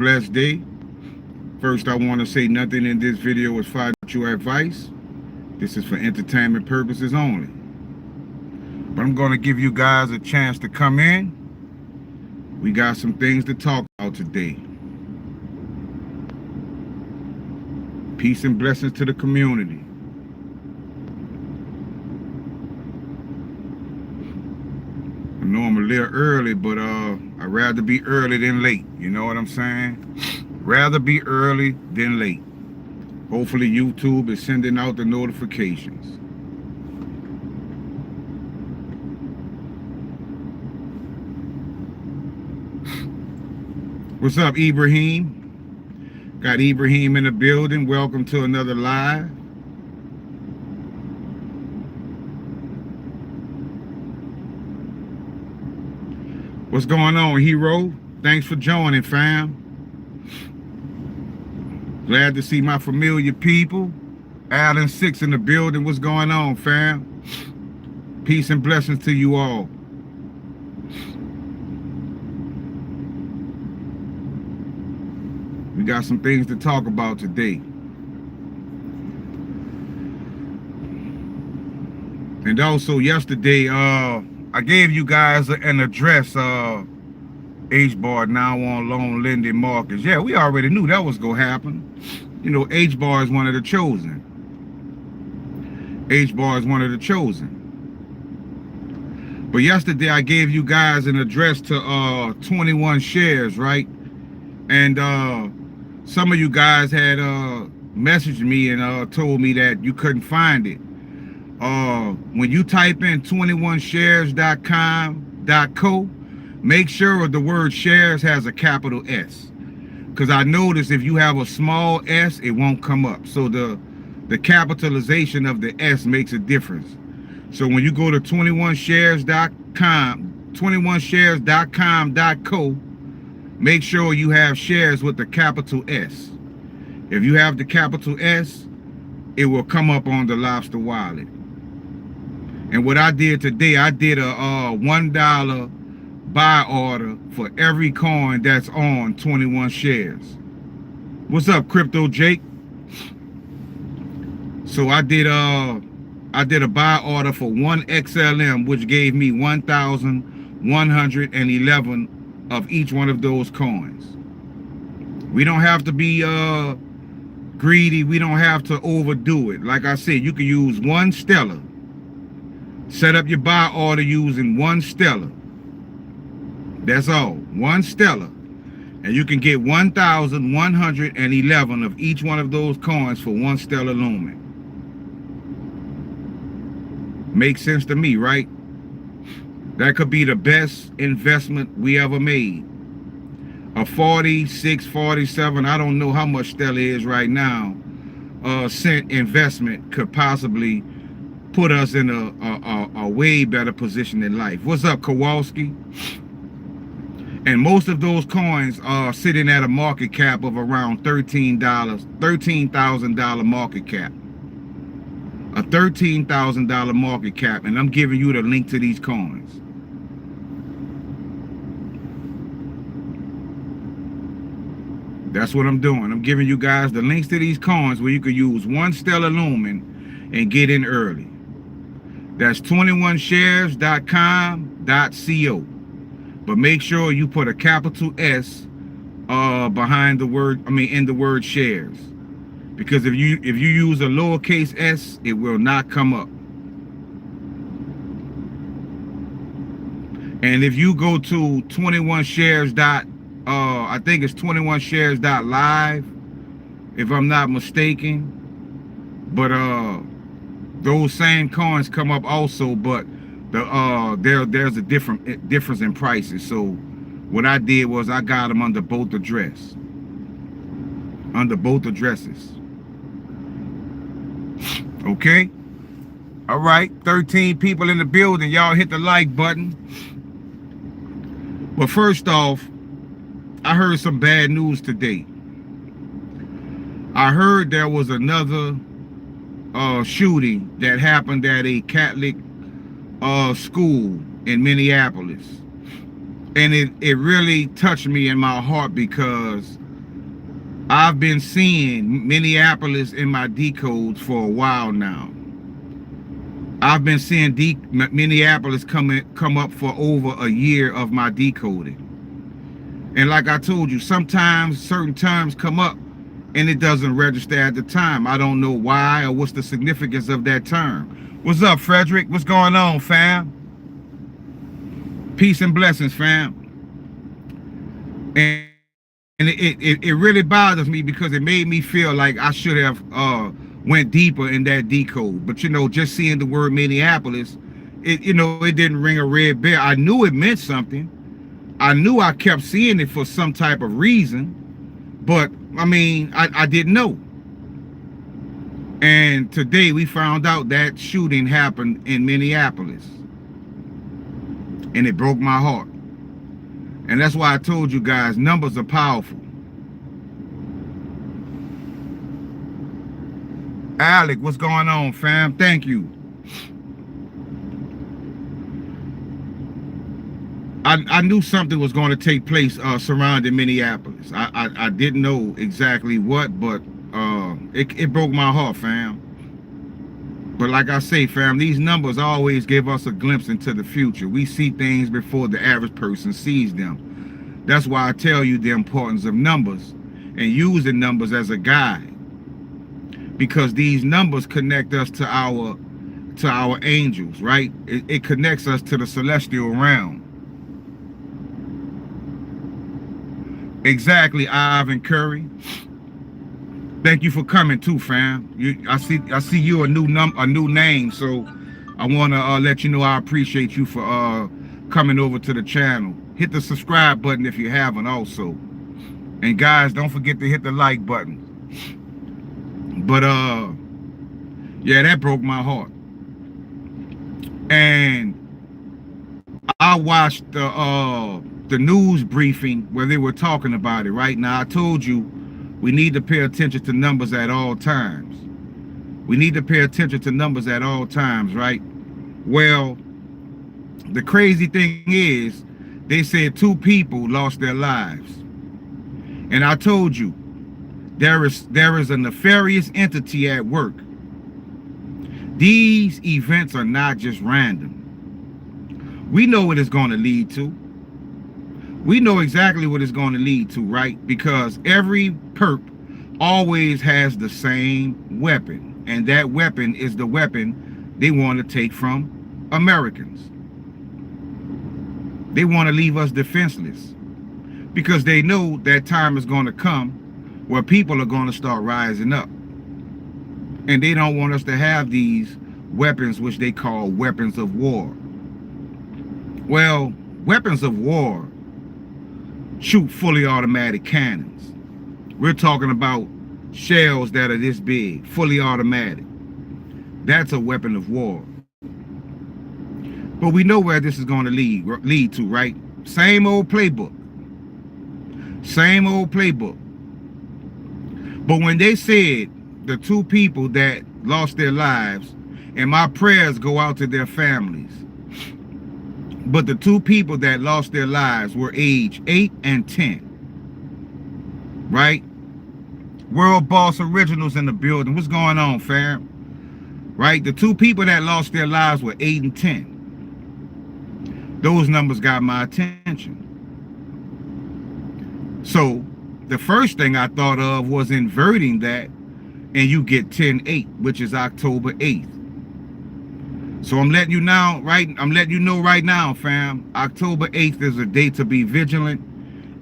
blessed day. First, I want to say nothing in this video is financial advice. This is for entertainment purposes only. But I'm going to give you guys a chance to come in. We got some things to talk about today. Peace and blessings to the community. I know I'm a little early, but I'd rather be early than late. You know what I'm saying? Rather be early than late. Hopefully YouTube is sending out the notifications. What's up, Ibrahim? Got Ibrahim in the building. Welcome to another live. What's going on, hero? Thanks for joining, fam. Glad to see my familiar people. Alan 6 in the building. What's going on, fam? Peace and blessings to you all. We got some things to talk about today. And also yesterday, I gave you guys an address, H-Bar now on Loan Lending Markets. Yeah, we already knew that was going to happen. You know, H-Bar is one of the chosen. H-Bar is one of the chosen. But yesterday I gave you guys an address to 21 shares, right? And some of you guys had messaged me and told me that you couldn't find it. When you type in 21shares.com.co, make sure the word shares has a capital S. Because I noticed if you have a small s, it won't come up. So the capitalization of the S makes a difference. So when you go to 21shares.com, 21shares.com.co, make sure you have shares with the capital S. If you have the capital S, it will come up on the Lobster wallet. And what I did today, I did a $1 buy order for every coin that's on 21 shares. What's up, Crypto Jake? So I did a buy order for 1 XLM, which gave me 1,111 of each one of those coins. We don't have to be greedy. We don't have to overdo it. Like I said, you can use 1 Stellar. Set up your buy order using 1 Stellar. That's all, 1 Stellar. And you can get 1,111 of each one of those coins for 1 Stellar Lumen. Makes sense to me, right? That could be the best investment we ever made. A 46, 47, I don't know how much Stellar is right now, cent investment could possibly put us in a way better position in life. What's up, Kowalski? And most of those coins are sitting at a market cap of around $13,000 market cap. A $13,000 market cap, and I'm giving you the link to these coins. That's what I'm doing. I'm giving you guys the links to these coins where you could use 1 Stellar Lumen and get in early. That's 21shares.com.co. But make sure you put a capital S behind the word, in the word shares. Because if you use a lowercase s, it will not come up. And if you go to 21shares. I think it's 21shares.live, if I'm not mistaken. But those same coins come up also, but there's a difference in prices. So what I did was I got them under both addresses. Okay? All right, 13 people in the building. Y'all hit the like button. But first off, I heard some bad news today. I heard there was another shooting that happened at a Catholic school in Minneapolis. And it really touched me in my heart because I've been seeing Minneapolis in my decodes for a while now. I've been seeing Minneapolis come up for over a year of my decoding. And like I told you, sometimes certain terms come up and it doesn't register at the time. I don't know why or what's the significance of that term. What's up, Frederick? What's going on, fam? Peace and blessings, fam. And it really bothers me because it made me feel like I should have went deeper in that decode. But, you know, just seeing the word Minneapolis, it didn't ring a red bell. I knew it meant something. I knew I kept seeing it for some type of reason, but I mean, I didn't know. And today we found out that shooting happened in Minneapolis. And it broke my heart. And that's why I told you guys, numbers are powerful. Alec, what's going on, fam? Thank you. I knew something was going to take place surrounding Minneapolis. I didn't know exactly what, but it broke my heart, fam. But like I say, fam, these numbers always give us a glimpse into the future. We see things before the average person sees them. That's why I tell you the importance of numbers and using numbers as a guide. Because these numbers connect us to our angels, right? It connects us to the celestial realm. Exactly, Ivan Curry. Thank you for coming too, fam. I see you a new name, so I want to let you know I appreciate you for coming over to the channel. Hit the subscribe button if you haven't also. And guys, don't forget to hit the like button. But yeah, that broke my heart. And I watched the news briefing where they were talking about it. Right now, I told you we need to pay attention to numbers at all times. We need to pay attention to numbers at all times, right? Well, the crazy thing is, they said 2 people lost their lives. And I told you, there is a nefarious entity at work. These events are not just random. We know what it's going to lead to. We know exactly what it's going to lead to, right? Because every perp always has the same weapon. And that weapon is the weapon they want to take from Americans. They want to leave us defenseless. Because they know that time is going to come where people are going to start rising up. And they don't want us to have these weapons, which they call weapons of war. Well, weapons of war shoot fully automatic cannons. We're talking about shells that are this big, fully automatic. That's a weapon of war. But we know where this is going to lead to, right? Same old playbook. Same old playbook. But when they said the 2 people that lost their lives, and my prayers go out to their families, but the 2 people that lost their lives were age 8 and 10. Right? World Boss Originals in the building. What's going on, fam? Right? The 2 people that lost their lives were 8 and 10. Those numbers got my attention. So the first thing I thought of was inverting that, and you get 10-8, which is October 8th. So I'm letting you know right now, fam. October 8th is a day to be vigilant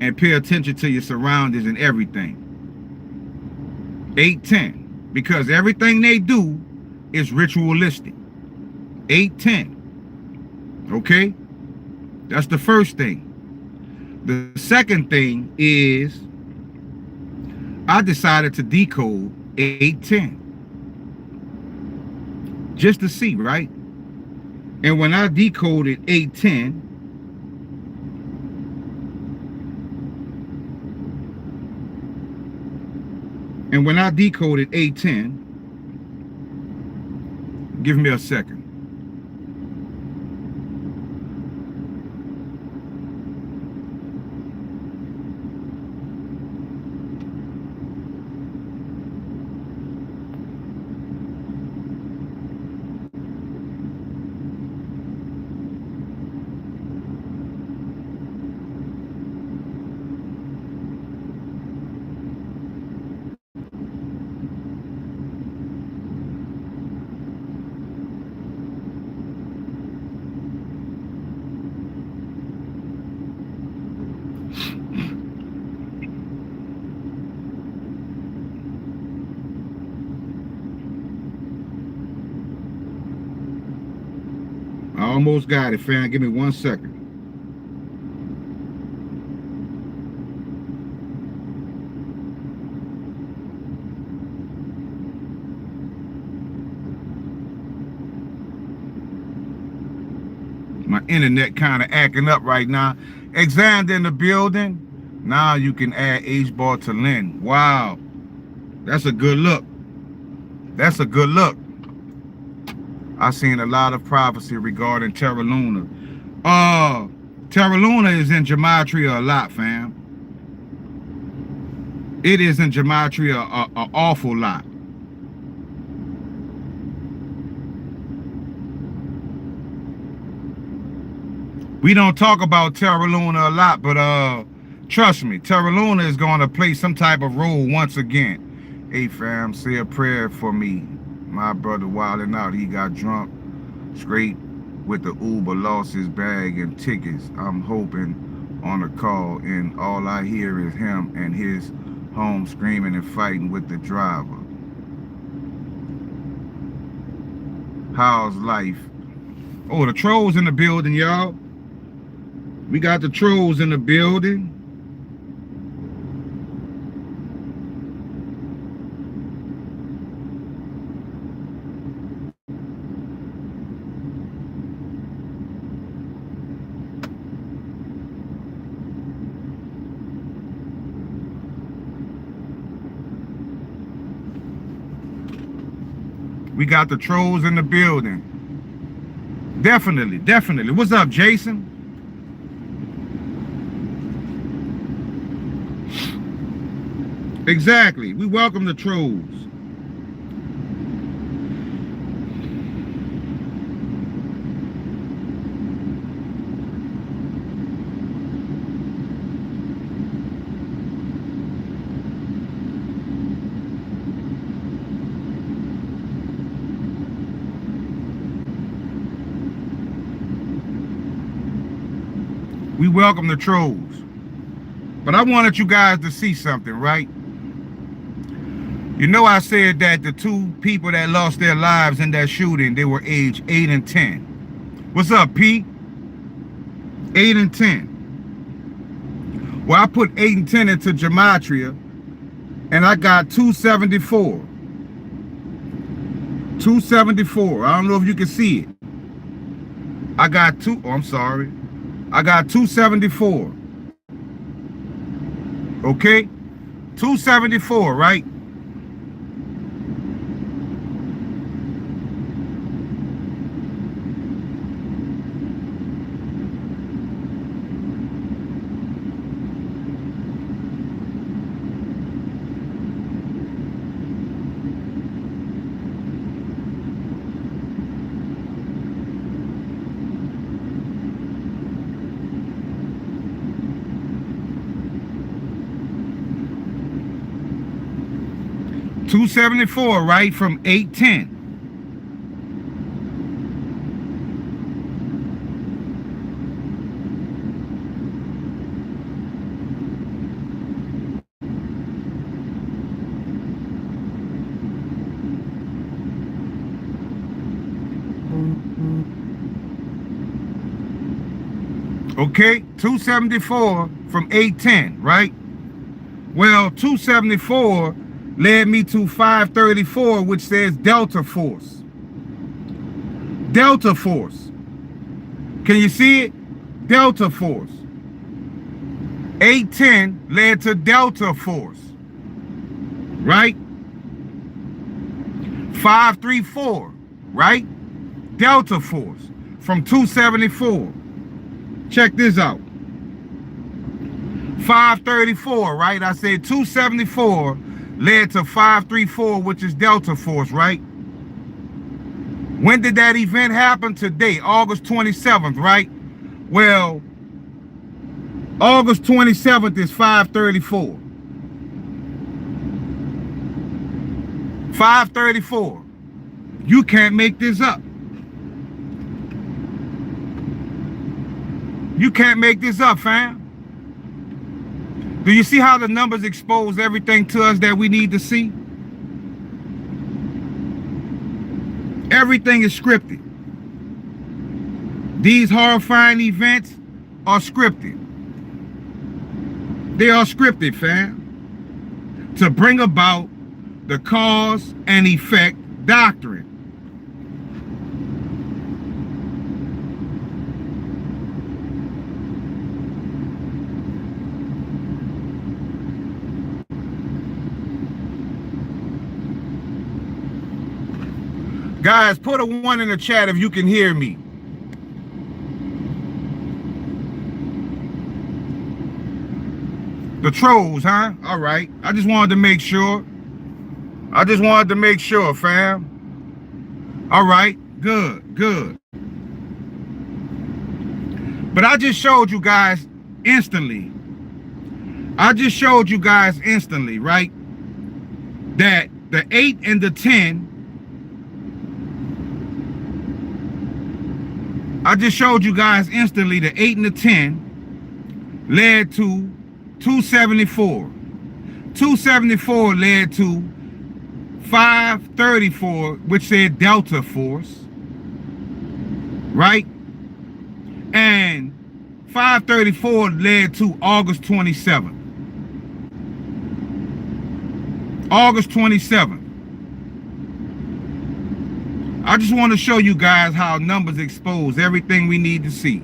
and pay attention to your surroundings and everything. 8-10, because everything they do is ritualistic. 8-10. Okay? That's the first thing. The second thing is I decided to decode 8-10. Just to see, right? And when I decoded 8-10, give me a second. Almost got it, fam. Give me 1 second. My internet kind of acting up right now. Examined in the building. Now you can add H-bar to Lynn. Wow. That's a good look. That's a good look. I've seen a lot of prophecy regarding Terra Luna. Terra Luna is in Gematria a lot, fam. It is in Gematria an awful lot. We don't talk about Terra Luna a lot, but trust me, Terra Luna is going to play some type of role once again. Hey fam, say a prayer for me. My brother wilding out. He got drunk, straight with the Uber, lost his bag and tickets. I'm hoping on a call, and all I hear is him and his home screaming and fighting with the driver. How's life? Oh, the trolls in the building, y'all. We got the trolls in the building. We got the trolls in the building. Definitely, definitely. What's up, Jason? Exactly. We welcome the trolls. We welcome the trolls. But I wanted you guys to see something, right? You know, I said that the 2 people that lost their lives in that shooting, they were age 8 and 10. What's up, Pete? 8 and 10. Well, I put 8 and 10 into Gematria, and I got 274. 274. I don't know if you can see it. I got I got 274. Okay? 274, right? $274, right, from 810. Okay, 274 from 810, right? Well, 274 led me to 534, which says Delta Force. Delta Force. Can you see it? Delta Force. 810 led to Delta Force. Right? 534, right? Delta Force from 274. Check this out. 534, right? I said 274 led to 534, which is Delta Force, right? When did that event happen? Today, August 27th, right? Well, August 27th is 534. 534. You can't make this up. You can't make this up, fam. Do you see how the numbers expose everything to us that we need to see? Everything is scripted. These horrifying events are scripted. They are scripted, fam, to bring about the cause and effect doctrine. Guys, put a 1 in the chat if you can hear me. The trolls, huh? All right. I just wanted to make sure. Fam. All right. Good, good. But I just showed you guys instantly. Right? That the 8 and the 10. I just showed you guys instantly the 8 and the 10 led to 274. 274 led to 534, which said Delta Force, right? And 534 led to August 27th. August 27th. I just want to show you guys how numbers expose everything we need to see.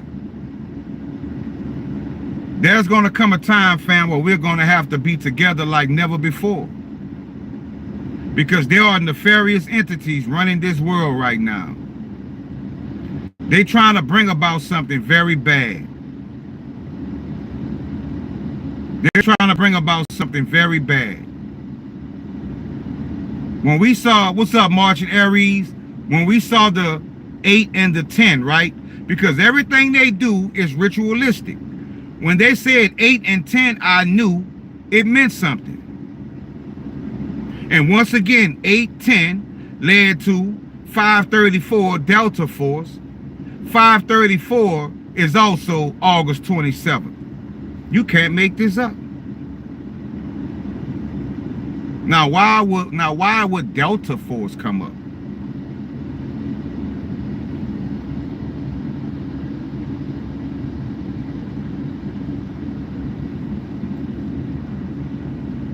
There's going to come a time, fam, where we're going to have to be together like never before. Because there are nefarious entities running this world right now. They're trying to bring about something very bad. When we saw, what's up, Marching Aries? When we saw the 8 and the 10, right? Because everything they do is ritualistic. When they said 8 and 10, I knew it meant something. And once again, 810 led to 534 Delta Force. 534 is also August 27th. You can't make this up. Now why would Delta Force come up?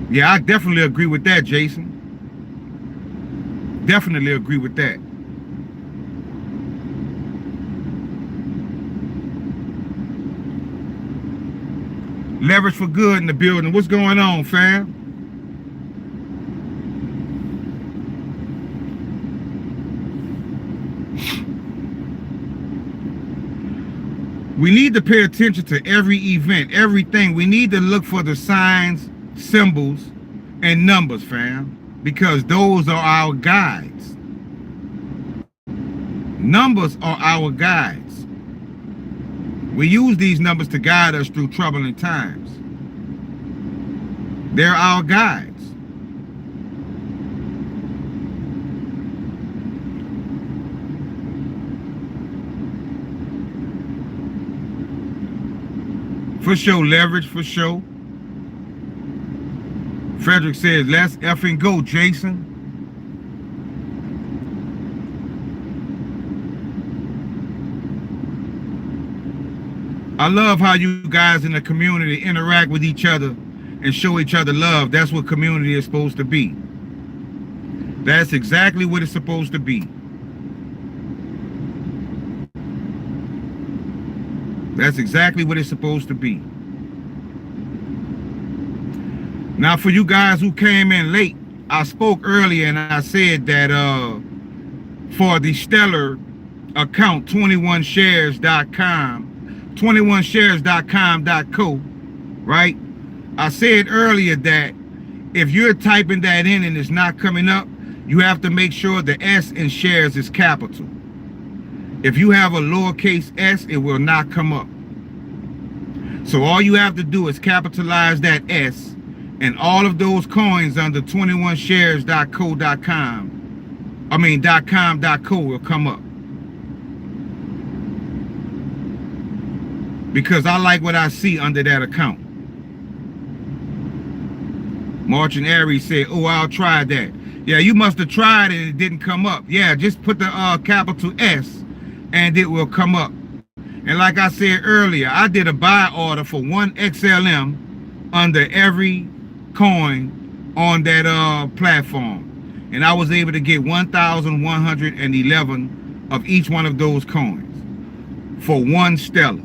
Yeah, I definitely agree with that, Jason. Definitely agree with that. Leverage for good in the building. What's going on, fam? We need to pay attention to every event, everything. We need to look for the signs, symbols, and numbers, fam, because those are our guides. Numbers are our guides. We use these numbers to guide us through troubling times. They're our guides. For sure, Leverage, for sure. Frederick says, let's effing go, Jason. I love how you guys in the community interact with each other and show each other love. That's what community is supposed to be. That's exactly what it's supposed to be. That's exactly what it's supposed to be. Now, for you guys who came in late, I spoke earlier and I said that for the Stellar account, 21shares.com, 21shares.com.co, right? I said earlier that if you're typing that in and it's not coming up, you have to make sure the S in shares is capital. If you have a lowercase s, it will not come up. So all you have to do is capitalize that S, and all of those coins under 21shares.co.com, .com.co will come up. Because I like what I see under that account. Marching Aries said, oh, I'll try that. Yeah, you must have tried it and it didn't come up. Yeah, just put the capital S and it will come up. And like I said earlier, I did a buy order for 1 XLM under every coin on that platform. And I was able to get 1,111 of each one of those coins for 1 Stellar.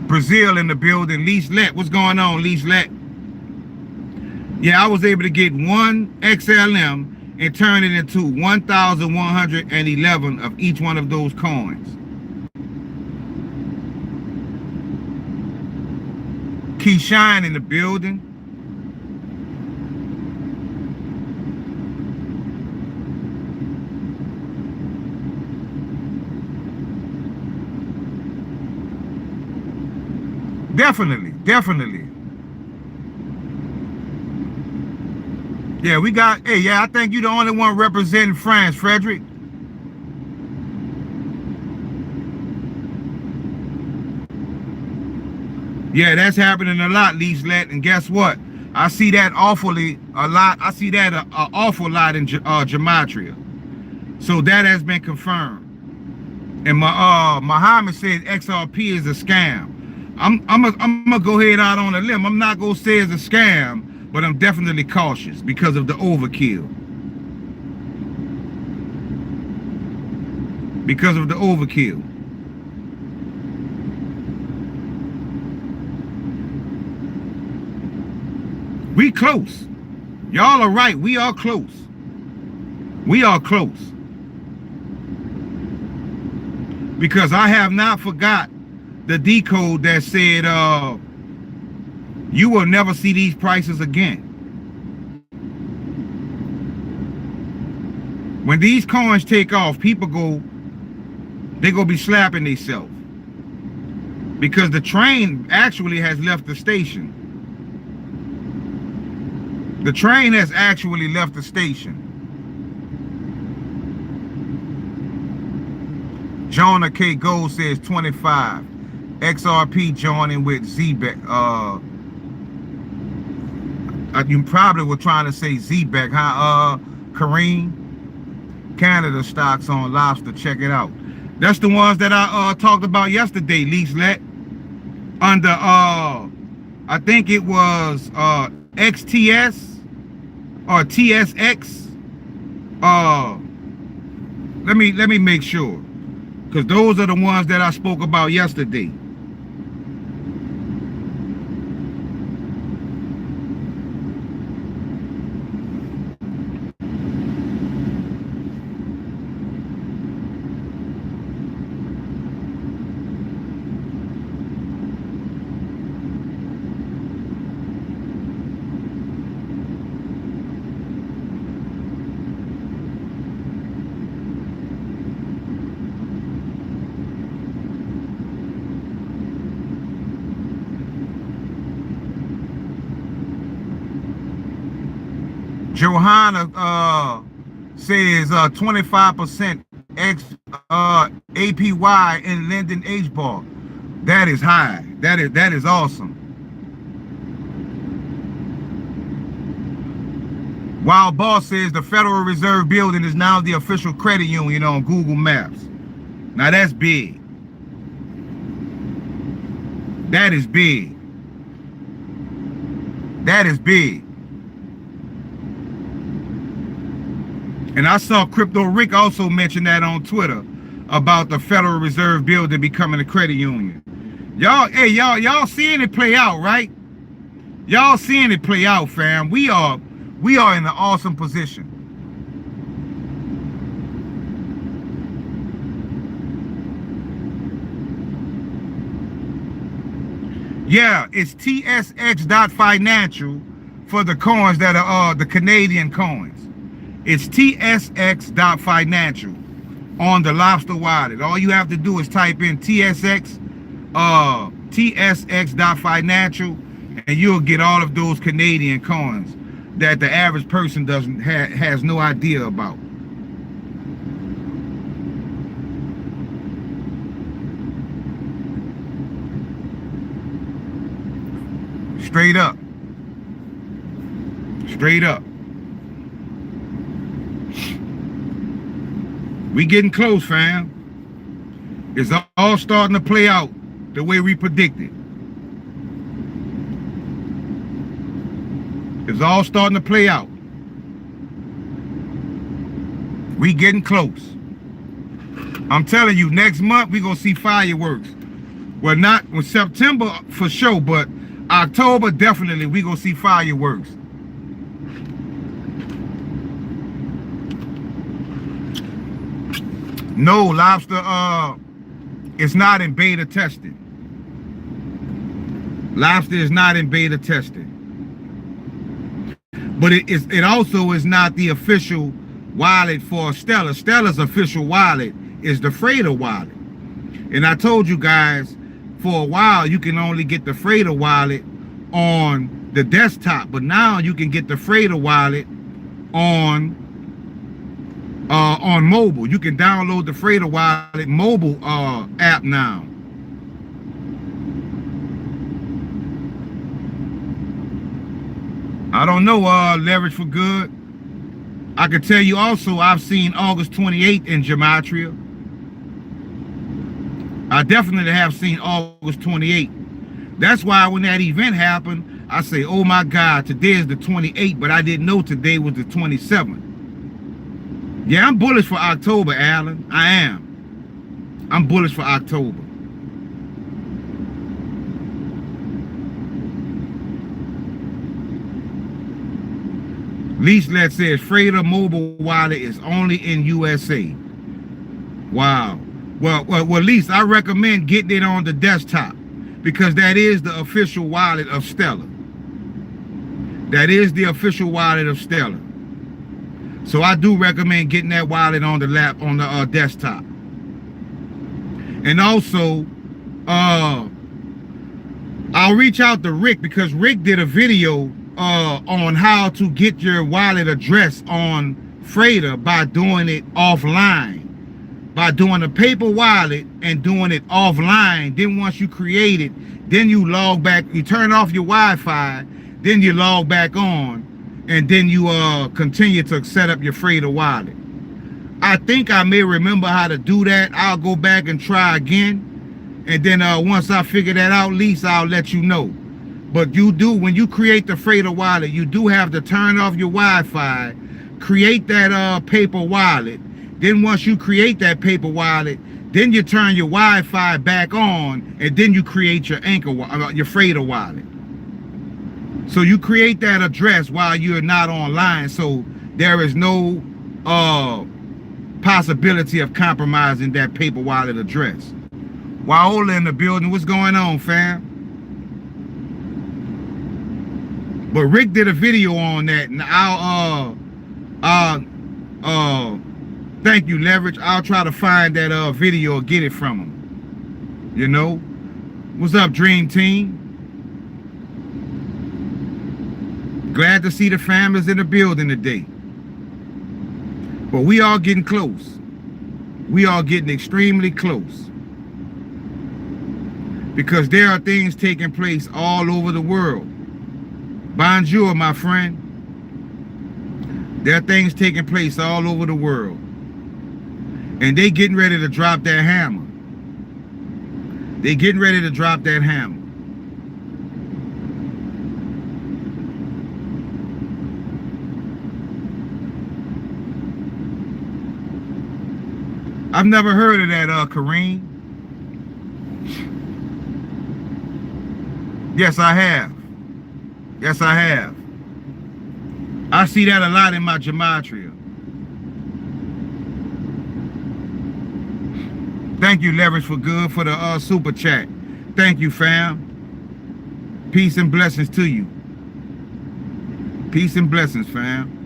Brazil in the building. Leeslet, what's going on, Leeslet? Yeah, I was able to get 1 XLM and turn it into 1,111 of each one of those coins. Keyshawn in the building. Definitely. Yeah, we got, hey, yeah, I think you're the only one representing France, Frederick. Yeah, that's happening a lot, Leeslet. And guess what? I see that awfully a lot. I see that an awful lot in Gematria. So that has been confirmed. And Muhammad said XRP is a scam. I'm gonna go ahead out on a limb. I'm not gonna say it's a scam, but I'm definitely cautious because of the overkill. Because of the overkill. We close. Y'all are right. We are close. We are close. Because I have not forgot the decode that said you will never see these prices again. When these coins take off, people they gonna be slapping themselves. Because the train actually has left the station. The train has actually left the station. Jonah K. Gold says 25. XRP joining with ZBEC. You probably were trying to say ZBEC, huh? Kareem? Canada stocks on Lobster. Check it out. That's the ones that I talked about yesterday, Leeslet. Under I think it was XTS or TSX. Let me make sure. Because those are the ones that I spoke about yesterday. Johanna says 25% APY in Linden H-bar. That is high. That is awesome. Wild Boss says the Federal Reserve Building is now the official credit union on Google Maps. Now that's big. That is big. That is big. And I saw Crypto Rick also mention that on Twitter about the Federal Reserve Building becoming a credit union. Y'all, hey, y'all seeing it play out, right? Y'all seeing it play out, fam. We are in an awesome position. Yeah, it's TSX.financial for the coins that are the Canadian coins. It's TSX.financial on the Lobster wallet. All you have to do is type in TSX.financial, and you'll get all of those Canadian coins that the average person has no idea about. Straight up. Straight up. We getting close, fam. It's all starting to play out the way we predicted. It's all starting to play out. We getting close. I'm telling you, next month we gonna see fireworks. Well, not with September for sure, but October definitely we gonna see fireworks. No, lobster it's not in beta testing. Lobster is not in beta testing. But it also is not the official wallet for Stella. Stella's official wallet is the Freighter wallet. And I told you guys, for a while, you can only get the Freighter wallet on the desktop. But now you can get the Freighter wallet on mobile. You can download the Freighter wallet mobile app now. I don't know, Leverage for Good. I can tell you also, I've seen August 28th in Gematria. I definitely have seen August 28th. That's why when that event happened, I say, oh my God, today is the 28th, but I didn't know today was the 27th. Yeah, I'm bullish for October, Alan. I am. I'm bullish for October. Leaselet says Freighter mobile wallet is only in USA. Wow. Well, Lease, I recommend getting it on the desktop because that is the official wallet of Stellar. That is the official wallet of Stellar. So I do recommend getting that wallet on the desktop. And also, I'll reach out to Rick because Rick did a video on how to get your wallet address on Freighter by doing it offline, by doing a paper wallet and doing it offline. Then once you create it, then you log back, you turn off your Wi-Fi, then you log back on, and then you continue to set up your Freighter wallet. I think I may remember how to do that. I'll go back and try again, and then once I figure that out, at least I'll let you know. But you do, when you create the Freighter wallet, you do have to turn off your Wi-Fi, create that paper wallet. Then once you create that paper wallet, then you turn your Wi-Fi back on, and then you create your your Freighter wallet. So you create that address while you're not online, so there is no possibility of compromising that paper wallet address. Waola in the building, what's going on, fam? But Rick did a video on that, and I'll thank you, Leverage. I'll try to find that video or get it from him. You know? What's up, Dream Team? Glad to see the families in the building today. But we are getting close. We are getting extremely close. Because there are things taking place all over the world. Bonjour, my friend. There are things taking place all over the world. And they getting ready to drop that hammer. They getting ready to drop that hammer. I've never heard of that, Kareem. Yes, I have. Yes, I have. I see that a lot in my gematria. Thank you, Leverage for Good, for the super chat. Thank you, fam. Peace and blessings to you. Peace and blessings, fam.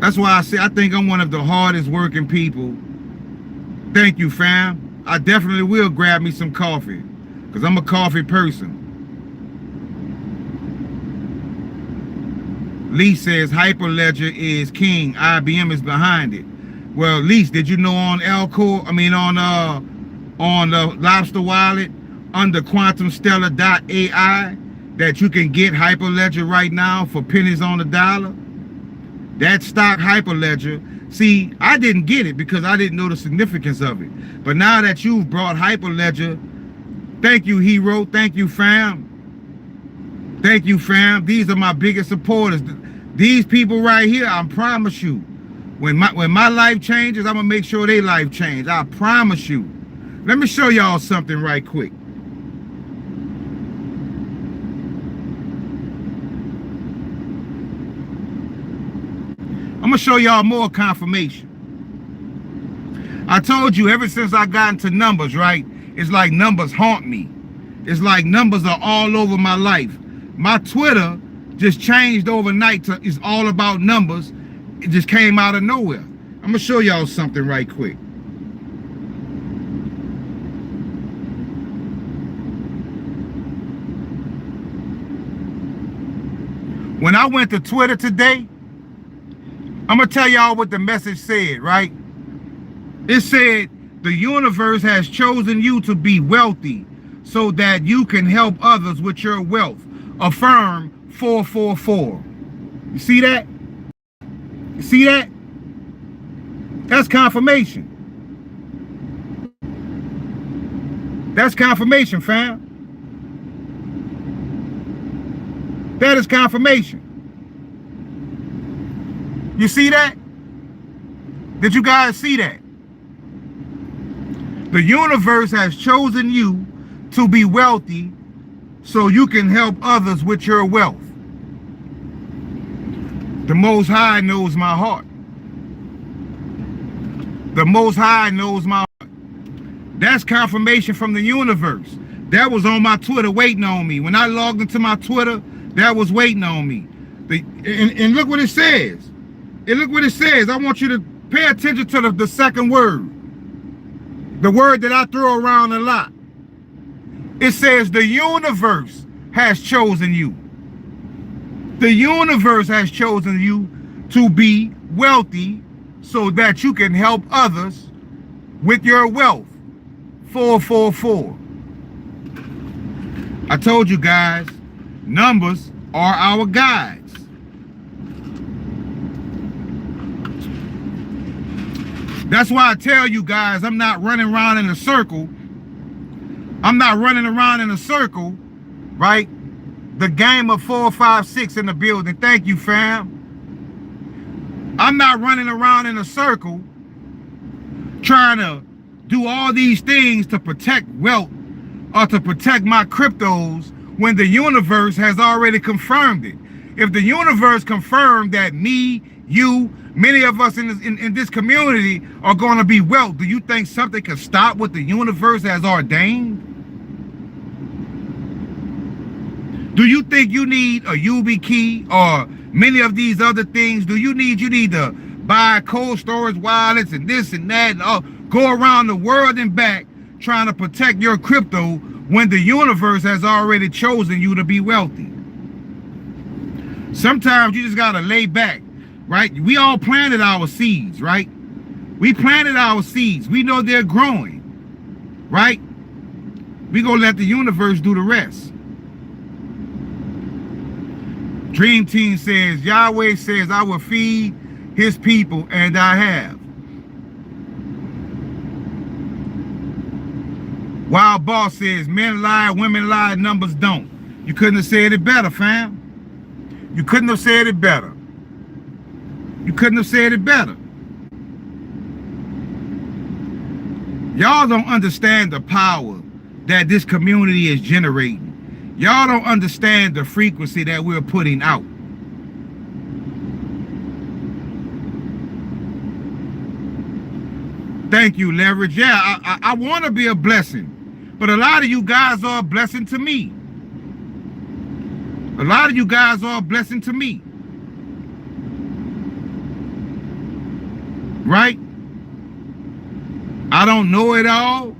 That's why I say I think I'm one of the hardest working people. Thank you, fam. I definitely will grab me some coffee because I'm a coffee person. Lee says Hyperledger is king. IBM is behind it. Well, Lee, did you know on on the Lobster Wallet under QuantumStellar.ai that you can get Hyperledger right now for pennies on the dollar? That stock Hyperledger. See, I didn't get it because I didn't know the significance of it. But now that you've brought Hyperledger, thank you, hero. Thank you, fam. Thank you, fam. These are my biggest supporters. These people right here, I promise you, when my life changes, I'm gonna make sure their life change. I promise you. Let me show y'all something right quick. I'm gonna show y'all more confirmation. I told you ever since I got into numbers, right? It's like numbers haunt me. It's like numbers are all over my life. My Twitter just changed overnight to it's all about numbers. It just came out of nowhere. I'm gonna show y'all something right quick. When I went to Twitter today, I'm gonna tell y'all what the message said, right? It said, the universe has chosen you to be wealthy so that you can help others with your wealth. Affirm 444. You see that? You see that? That's confirmation. That's confirmation, fam. That is confirmation. You see that? Did you guys see that? The universe has chosen you to be wealthy so you can help others with your wealth. The Most High knows my heart. The Most High knows my heart. That's confirmation from the universe. That was on my Twitter waiting on me. When I logged into my Twitter, that was waiting on me. And look what it says. And look what it says. I want you to pay attention to the second word. The word that I throw around a lot. It says the universe has chosen you. The universe has chosen you to be wealthy so that you can help others with your wealth. 444. I told you guys, numbers are our guides. That's why I tell you guys, I'm not running around in a circle. I'm not running around in a circle, right? The game of 456 in the building. Thank you, fam. I'm not running around in a circle trying to do all these things to protect wealth or to protect my cryptos when the universe has already confirmed it. If the universe confirmed that me, you, many of us in this community are going to be wealth, do you think something can stop what the universe has ordained? Do you think you need a YubiKey or many of these other things? Do you need to buy cold storage wallets and this and that and all, go around the world and back trying to protect your crypto when the universe has already chosen you to be wealthy? Sometimes you just got to lay back, right? We all planted our seeds, right? We planted our seeds. We know they're growing, right? We gonna let the universe do the rest. Dream Team says, Yahweh says, I will feed his people, and I have. Wild Boss says, men lie, women lie, numbers don't. You couldn't have said it better, fam. You couldn't have said it better. You couldn't have said it better. Y'all don't understand the power that this community is generating. Y'all don't understand the frequency that we're putting out. Thank you, Leverage. Yeah, I want to be a blessing, but a lot of you guys are a blessing to me. A lot of you guys are a blessing to me. Right? I don't know it all,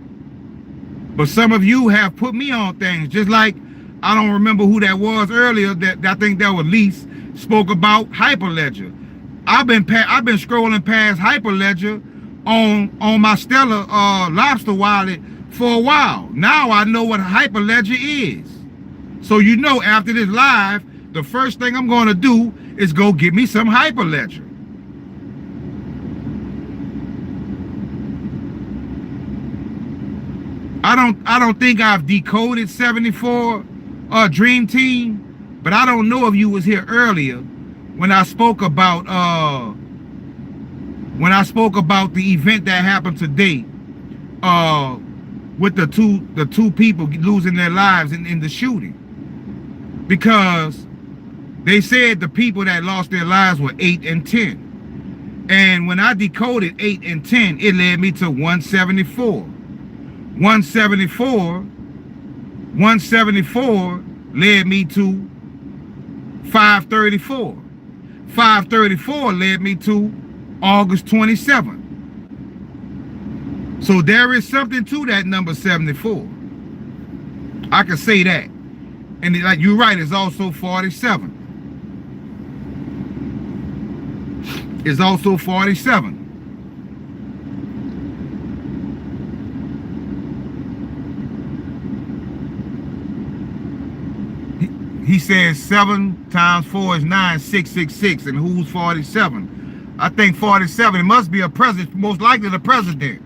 but some of you have put me on things, just like I don't remember who that was earlier. That I think that was Lise spoke about Hyperledger. I've been scrolling past Hyperledger on my Stellar Lobster wallet for a while. Now I know what Hyperledger is. So you know, after this live, the first thing I'm going to do is go get me some Hyperledger. I don't think I've decoded 74 Dream Team, but I don't know if you was here earlier when I spoke about the event that happened today with the two people losing their lives in the shooting. Because they said the people that lost their lives were 8 and 10. And when I decoded 8 and 10, it led me to 174. 174 led me to 534. 534 led me to August 27th. So there is something to that number 74. I can say that. And like you're right, it's also 47. It's also 47. He says 7 times 4 is 9, 666. And who's 47? I think 47. It must be a president, most likely the president.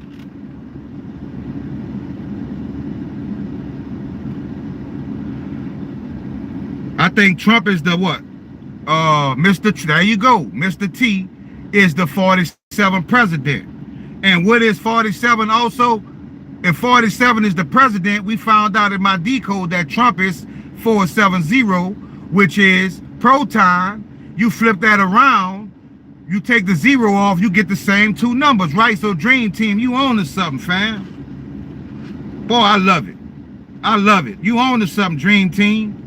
I think Trump is the what? There you go. Mr. T is the 47th president. And what is 47 also? If 47 is the president, we found out in my decode that Trump is 470, which is proton. You flip that around, you take the 0 off, you get the same two numbers, right? So Dream Team, you own to something, fam. Boy, I love it. I love it. You own to something, Dream Team.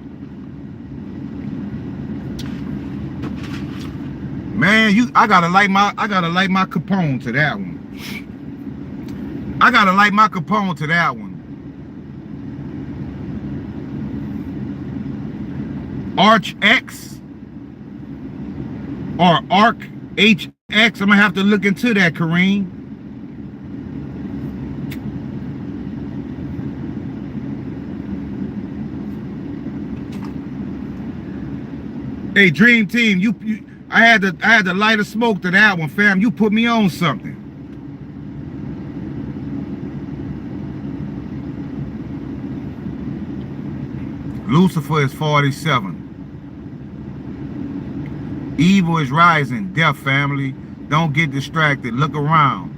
Man, I gotta light my Capone to that one. I gotta light my Capone to that one. Arch X or Arc HX. I'm gonna have to look into that, Kareem. Hey, Dream Team, I had to light a smoke to that one, fam. You put me on something. Lucifer is 47. Evil is rising. Death, family. Don't get distracted. Look around.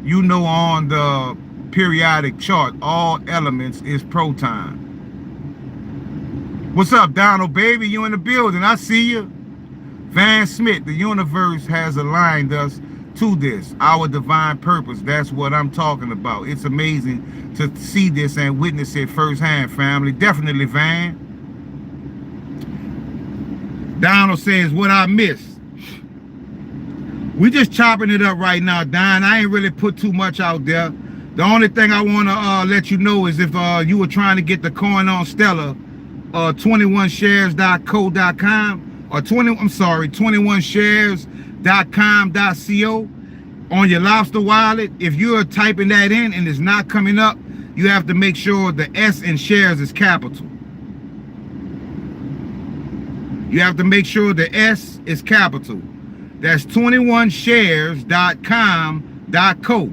You know, on the periodic chart, all elements is proton. What's up, Donald, baby? You in the building. I see you. Van Smith, the universe has aligned us to this, our divine purpose. That's what I'm talking about. It's amazing to see this and witness it firsthand, family. Definitely, Van. Donald says, what I missed. We just chopping it up right now, Don. I ain't really put too much out there. The only thing I want to let you know is if you were trying to get the coin on Stellar, 21shares.co.com or 21shares.com.co on your Lobster wallet. If you're typing that in and it's not coming up, you have to make sure the S in shares is capital. You have to make sure the S is capital. That's 21shares.com.co.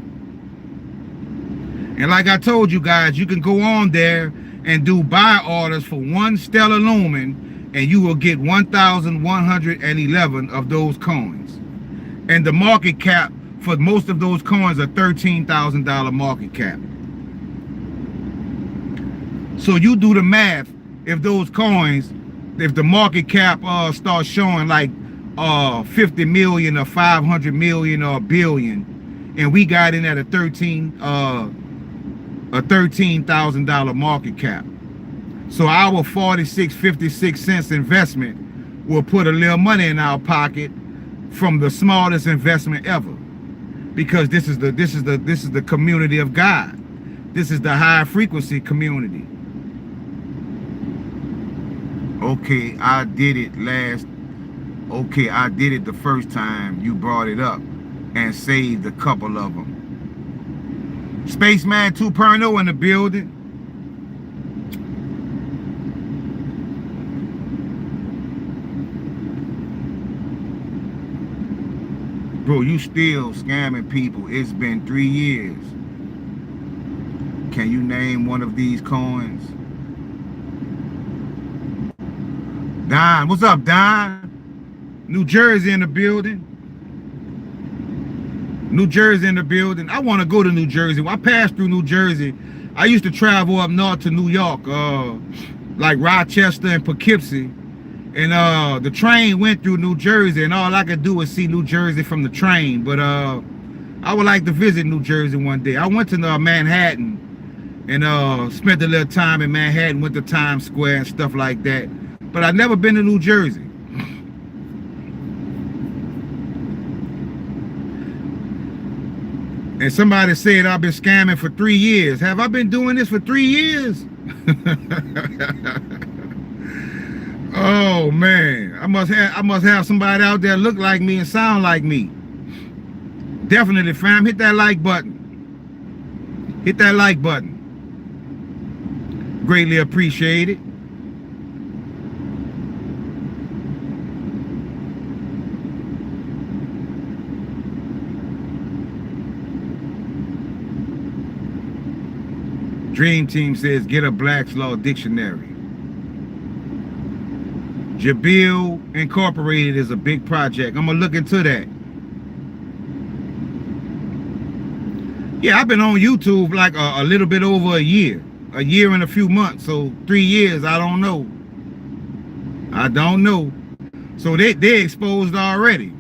And like I told you guys, you can go on there and do buy orders for 1 stellar lumen, and you will get 1,111 of those coins. And the market cap for most of those coins are $13,000 market cap. So you do the math. If those coins, if the market cap starts showing like 50 million or 500 million or a billion, and we got in at a $13,000 market cap. So our 46.56 investment will put a little money in our pocket from the smallest investment ever, because this is the community of God. This is the high frequency community. Okay, I did it the first time you brought it up and saved a couple of them. Spaceman 2.0 in the building. Bro, you still scamming people. It's been 3 years. Can you name one of these coins? Don, what's up, Don? New Jersey in the building. New Jersey in the building. I want to go to New Jersey. When I passed through New Jersey, I used to travel up north to New York, like Rochester and Poughkeepsie. And the train went through New Jersey, and all I could do was see New Jersey from the train. But I would like to visit New Jersey one day. I went to Manhattan and spent a little time in Manhattan, went to Times Square and stuff like that. But I've never been to New Jersey. And somebody said I've been scamming for 3 years. Have I been doing this for 3 years? Oh man, I must have somebody out there look like me and sound like me. Definitely, fam. Hit that like button. Hit that like button. Greatly appreciate it. Dream Team says, get a Black's Law dictionary. Jabil Incorporated is a big project. I'm going to look into that. Yeah, I've been on YouTube like a little bit over a year and a few months. So 3 years, I don't know. I don't know. So they exposed already.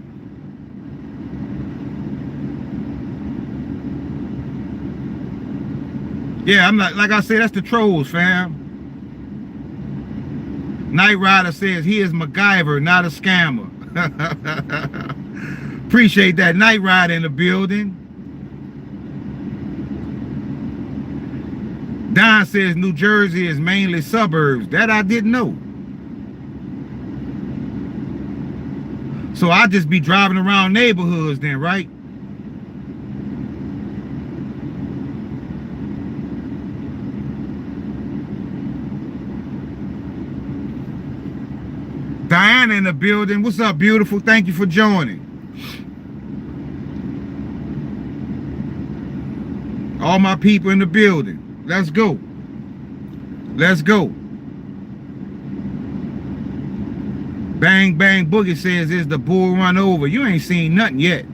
Yeah, I'm not, like I said, that's the trolls, fam. Knight Rider says he is MacGyver, not a scammer. Appreciate that. Knight Rider in the building. Don says New Jersey is mainly suburbs. That I didn't know. So I just be driving around neighborhoods then, right? Diana in the building. What's up, beautiful? Thank you for joining. All my people in the building. Let's go. Let's go. Bang Bang Boogie says, is the bull run over? You ain't seen nothing yet.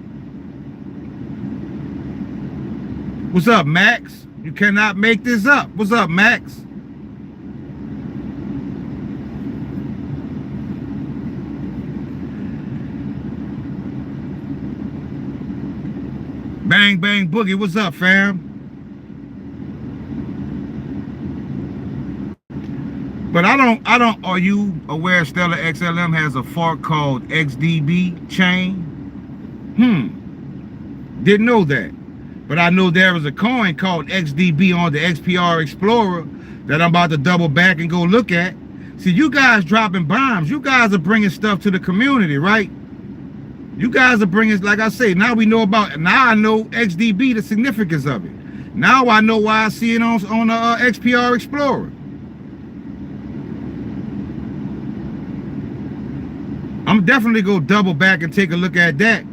What's up, Max? You cannot make this up. What's up, Max? Bang Bang Boogie, what's up, fam? But I don't, are you aware Stellar XLM has a fork called XDB chain? Didn't know that. But I know there is a coin called XDB on the XPR Explorer that I'm about to double back and go look at. See, you guys dropping bombs. You guys are bringing stuff to the community, right? You guys are bringing, like I say, now we know about, now I know XDB, the significance of it. Now I know why I see it on the XPR Explorer. I'm definitely going to double back and take a look at that.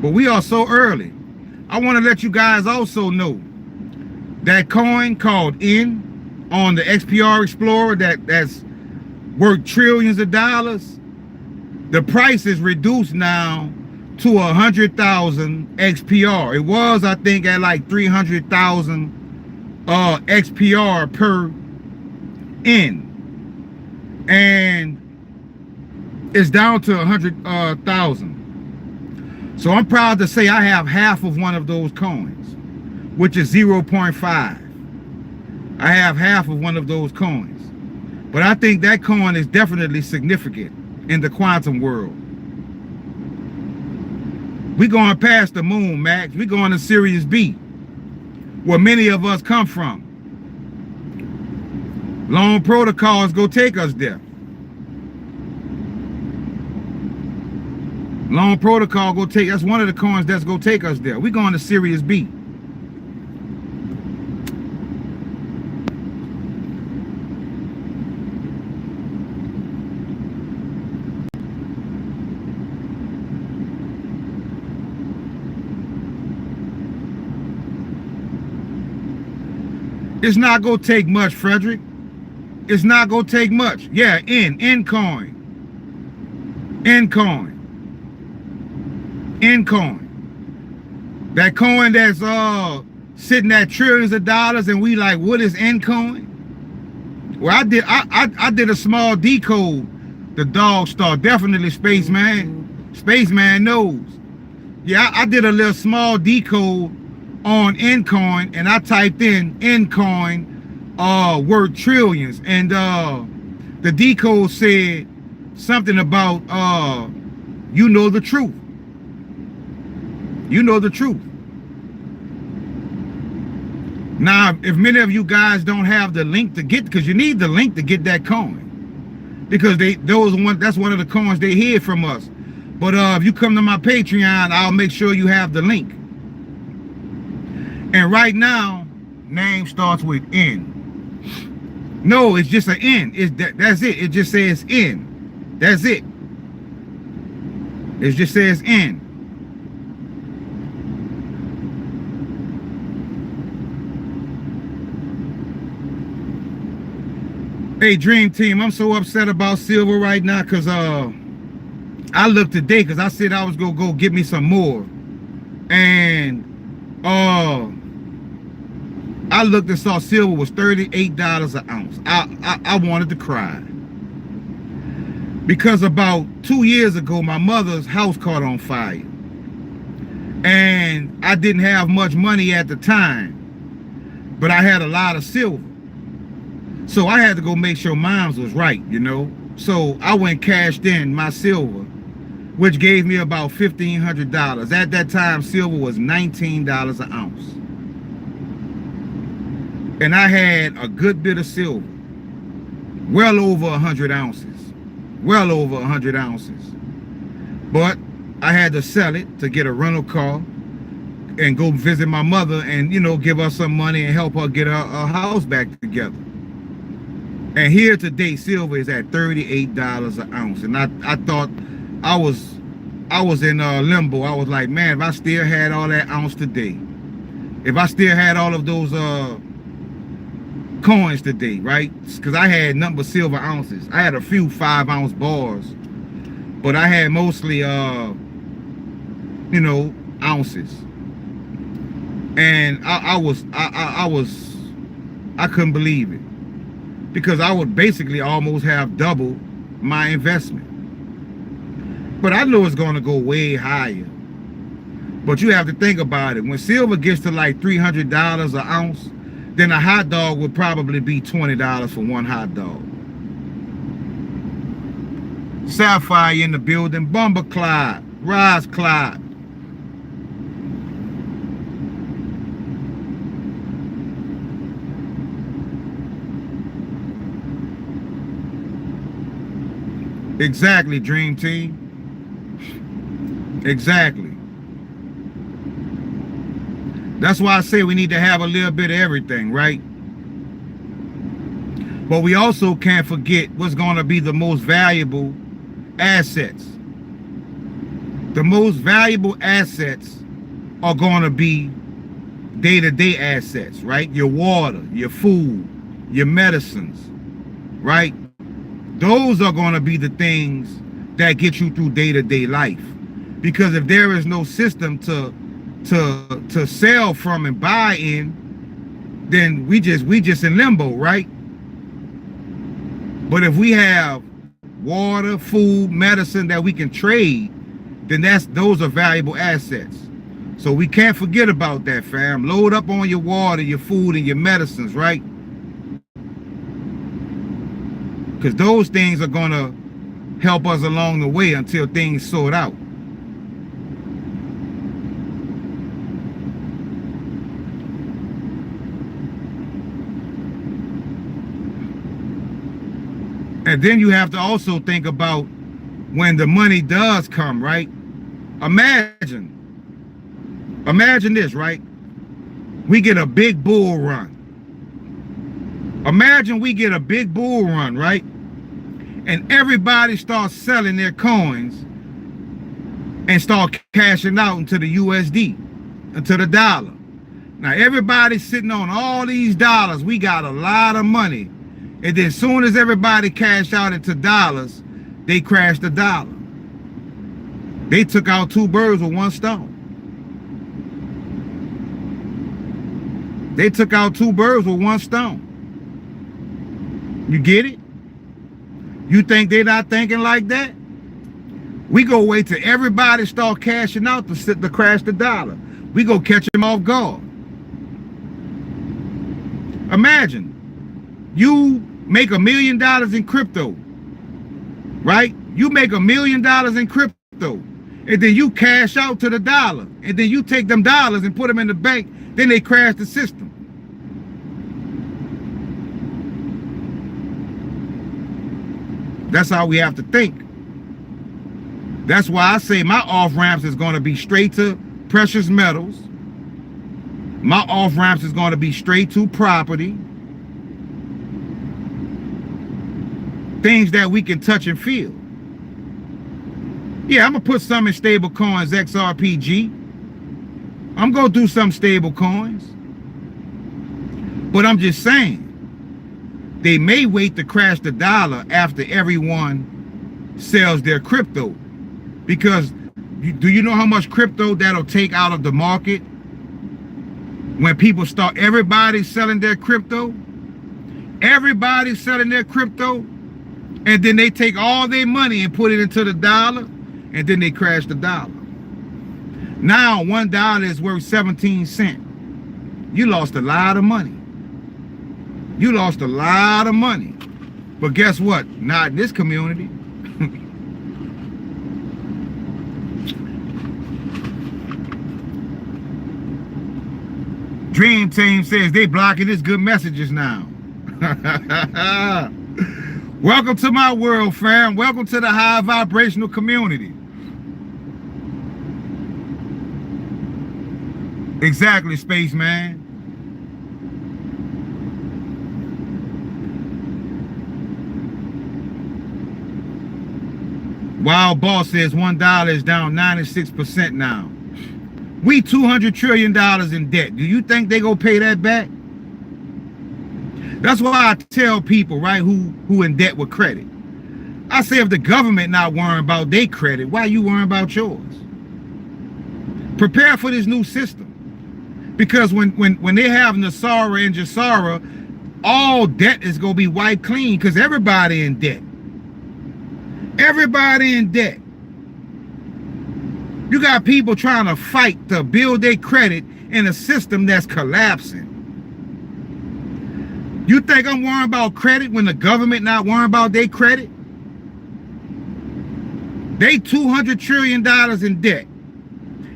But we are so early. I want to let you guys also know that coin called N on the XPR Explorer that's worth trillions of dollars. The price is reduced now to 100,000 XPR. It was, I think, at like 300,000 XPR per N, and it's down to 100,000. So I'm proud to say I have half of one of those coins, which is 0.5. I have half of one of those coins. But I think that coin is definitely significant in the quantum world. We're going past the moon, Max. We're going to Sirius B, where many of us come from. Long protocols go take us there. Long protocol go take, that's one of the coins that's go take us there. We're going to Sirius B. It's not gonna take much, Frederick. It's not gonna take much. Yeah, Ncoin. That coin that's sitting at trillions of dollars, and we like, what is Ncoin? Well, I did a small decode. The dog star, definitely Spaceman. Spaceman knows. Yeah, I did a little small decode on Ncoin, and I typed in Ncoin word trillions, and the decode said something about you know the truth. You know the truth. Now, if many of you guys don't have the link to get, because you need the link to get that coin, because that's one of the coins they hid from us. But if you come to my Patreon, I'll make sure you have the link. And right now, name starts with N. No, it's just an N. That's it. It just says N. That's it. It just says N. Hey, Dream Team, I'm so upset about silver right now because I looked today because I said I was going to go get me some more. And I looked and saw silver was $38 an ounce. I wanted to cry. Because about 2 years ago, my mother's house caught on fire. And I didn't have much money at the time, but I had a lot of silver. So I had to go make sure mine was right, you know. So I went cashed in my silver, which gave me about $1,500. At that time, silver was $19 an ounce. And I had a good bit of silver, well over 100 ounces, well over 100 ounces. But I had to sell it to get a rental car and go visit my mother and, you know, give her some money and help her get her house back together. And here today, silver is at $38 an ounce. And I thought I was in limbo. I was like, man, if I still had all that ounce today, if I still had all of those coins today, right? Because I had nothing but silver ounces. I had a few 5-ounce bars, but I had mostly, you know, ounces. And I couldn't believe it, because I would basically almost have double my investment. But I know it's going to go way higher. But you have to think about it. When silver gets to like $300 an ounce, then a hot dog would probably be $20 for one hot dog. Sapphire in the building. Bumper Clyde. Rise Clyde. Exactly, Dream Team. Exactly. That's why I say we need to have a little bit of everything, right? But we also can't forget what's going to be the most valuable assets. The most valuable assets are going to be day-to-day assets, right? Your water, your food, your medicines, right? Those are going to be the things that get you through day-to-day life. Because if there is no system to sell from and buy in, then we just in limbo, right? But if we have water, food, medicine that we can trade, then those are valuable assets. So we can't forget about that, fam. Load up on your water, your food, and your medicines, right? Because those things are going to help us along the way until things sort out. And then you have to also think about when the money does come, right? Imagine this, right? We get a big bull run. Imagine we get a big bull run, right? And everybody starts selling their coins and start cashing out into the USD, into the dollar. Now everybody's sitting on all these dollars. We got a lot of money. And then as soon as everybody cashed out into dollars, they crashed the dollar. They took out two birds with one stone. They took out two birds with one stone. You get it? You think they're not thinking like that? We go wait till everybody start cashing out to crash the dollar. We go catch them off guard. Imagine you make $1 million in crypto, right? You make $1 million in crypto, and then you cash out to the dollar, and then you take them dollars and put them in the bank, then they crash the system. That's how we have to think. That's why I say my off-ramps is going to be straight to precious metals. My off-ramps is going to be straight to property. Things that we can touch and feel. Yeah, I'm going to put some in stable coins, XRPG. I'm going to do some stable coins. But I'm just saying, they may wait to crash the dollar after everyone sells their crypto. Because do you know how much crypto that'll take out of the market? When people start, everybody's selling their crypto. Everybody's selling their crypto. And then they take all their money and put it into the dollar. And then they crash the dollar. Now $1 is worth 17 cents. You lost a lot of money. You lost a lot of money. But guess what? Not in this community. Dream Team says they blocking his good messages now. Welcome to my world, fam. Welcome to the high vibrational community. Exactly, Spaceman. Wild Boss says $1 is down 96% now. We $200 trillion in debt. Do you think they gonna pay that back? That's why I tell people, right, who in debt with credit. I say if the government not worrying about their credit, why you worrying about yours? Prepare for this new system. Because when they have Nasara and Jasara, all debt is gonna be wiped clean because everybody in debt. Everybody in debt. You got people trying to fight to build their credit in a system that's collapsing. You think I'm worrying about credit when the government not worrying about their credit? They $200 trillion in debt.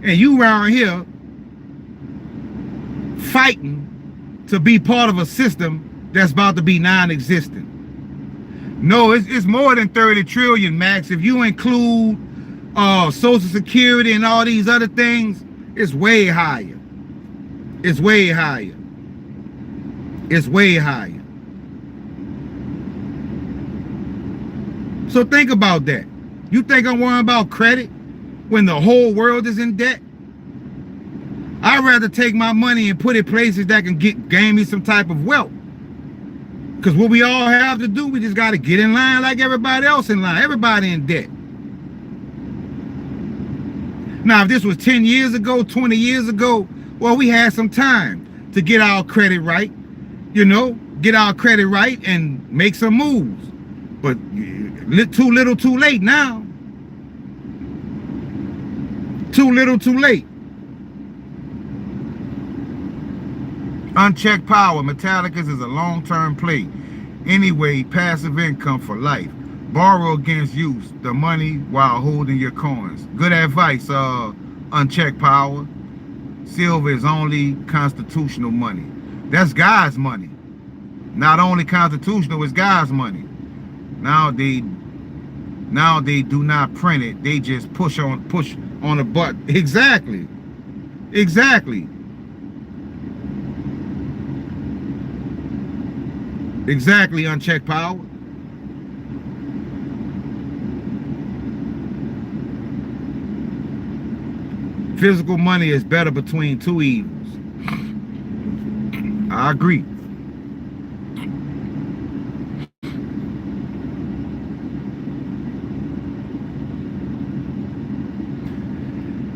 And you around here fighting to be part of a system that's about to be non-existent. No, it's more than 30 trillion, Max. If you include Social Security and all these other things, it's way higher. It's way higher. It's way higher. So think about that. You think I'm worrying about credit when the whole world is in debt? I'd rather take my money and put it places that can gain me some type of wealth. Because what we all have to do, we just got to get in line like everybody else in line. Everybody in debt. Now, if this was 10 years ago, 20 years ago, well, we had some time to get our credit right. You know, get our credit right and make some moves. But too little, too late now. Too little, too late. Unchecked power. Metallicus is a long-term play. Anyway, passive income for life. Borrow against use the money while holding your coins. Good advice, unchecked power. Silver is only constitutional money. That's God's money. Not only constitutional, it's God's money. Now they do not print it. They just push on a button. Exactly. Exactly. Exactly, unchecked power. Physical money is better between two evils. I agree.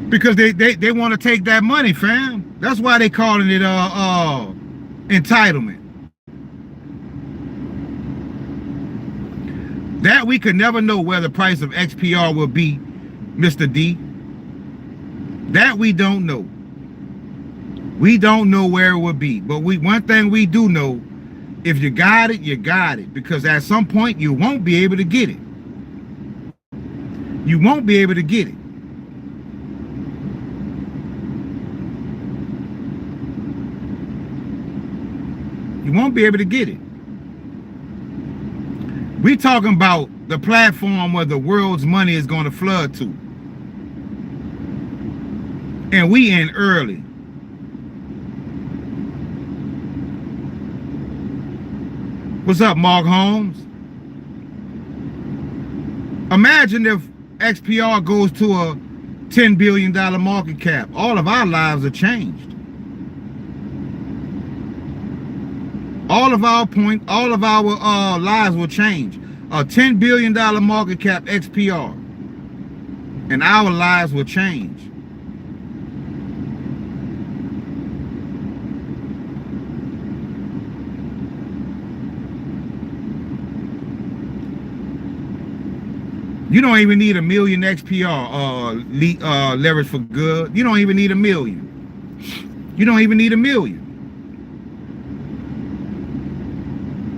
Because they want to take that money, fam. That's why they calling it entitlement. That we could never know where the price of XPR will be, Mr. D. That we don't know. We don't know where it will be. But one thing we do know, if you got it, you got it. Because at some point you won't be able to get it. You won't be able to get it. You won't be able to get it. We talking about the platform where the world's money is going to flood to. And we in early. What's up, Mark Holmes? Imagine if XPR goes to a $10 billion market cap. All of our lives are changed. All of our lives will change. A $10 billion market cap XPR. And our lives will change. You don't even need a million XPR leverage for good. You don't even need a million. You don't even need a million.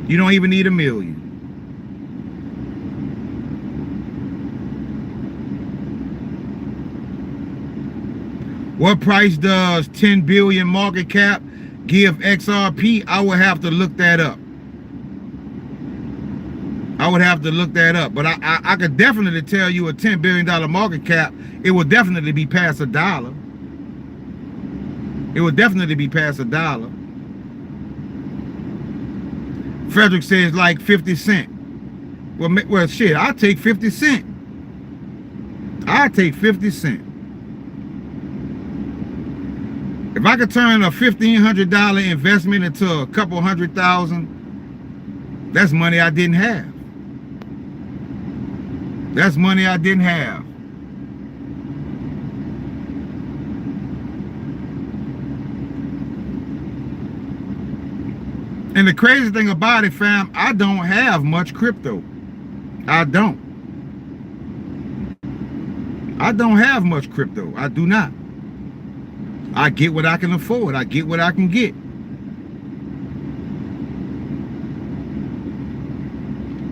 You don't even need a million. What price does 10 billion market cap give XRP? I would have to look that up. I would have to look that up. But I could definitely tell you a $10 billion market cap, it will definitely be past $1. It would definitely be past $1. Frederick says like 50 cents. Well, shit, I'll take 50 cents. I'll take 50 cents. If I could turn a $1,500 investment into a couple $100,000, that's money I didn't have. That's money I didn't have. And the crazy thing about it, fam, I don't have much crypto. I don't. I don't have much crypto. I do not. I get what I can afford. I get what I can get.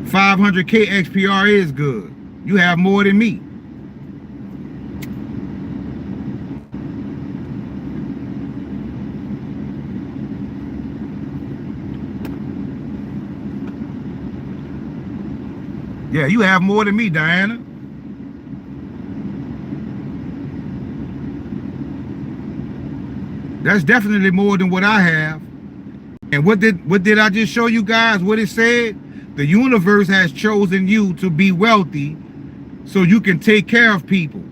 $500K XPR is good. You have more than me. Yeah, you have more than me, Diana. That's definitely more than what I have. And what did I just show you guys? What it said? The universe has chosen you to be wealthy so you can take care of people.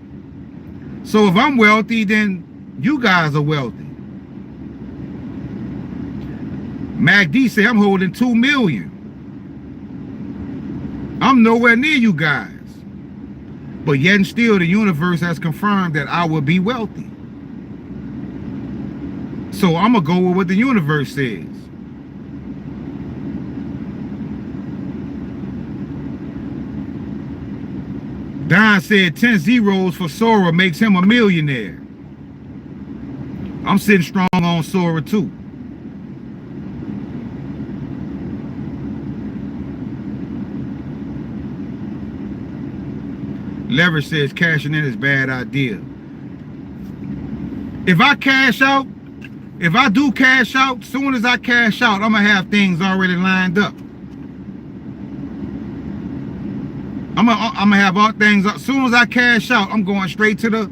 So if I'm wealthy, then you guys are wealthy. MacD say I'm holding 2 million. I'm nowhere near you guys. But yet and still the universe has confirmed that I will be wealthy. So I'm gonna go with what the universe says. Don said 10 zeros for Sora makes him a millionaire. I'm sitting strong on Sora too. Leverage says cashing in is a bad idea. If I cash out, if I do cash out, soon as I cash out, I'm gonna have things already lined up. I'm gonna have all things up. As soon as I cash out, I'm going straight to the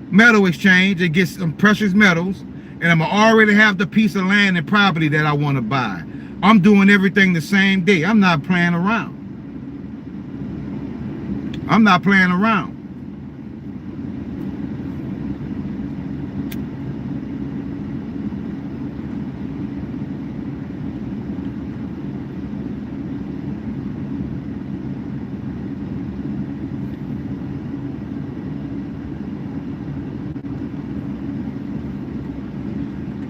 metal exchange and get some precious metals, and I'm gonna already have the piece of land and property that I want to buy. I'm doing everything the same day. I'm not playing around. I'm not playing around.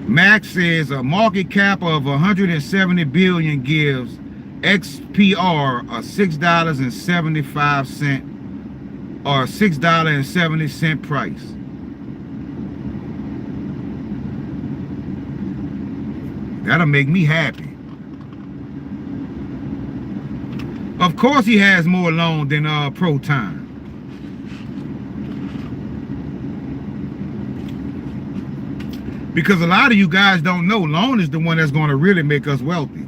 Max says a market cap of 170 billion gives XPR a $6.75 or $6.70 price. That'll make me happy. Of course he has more loan than Proton. Because a lot of you guys don't know, loan is the one that's going to really make us wealthy.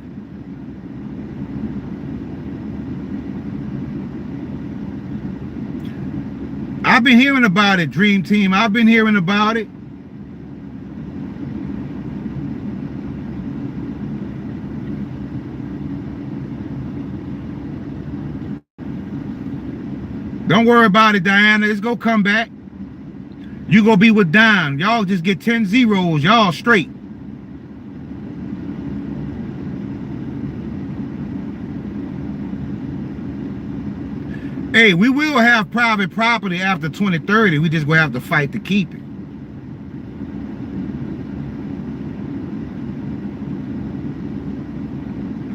I've been hearing about it, Dream Team. I've been hearing about it. Don't worry about it, Diana. It's gonna come back. You gonna be with Don. Y'all just get 10 zeros. Y'all straight. Hey, we will have private property after 2030. We just gonna have to fight to keep it.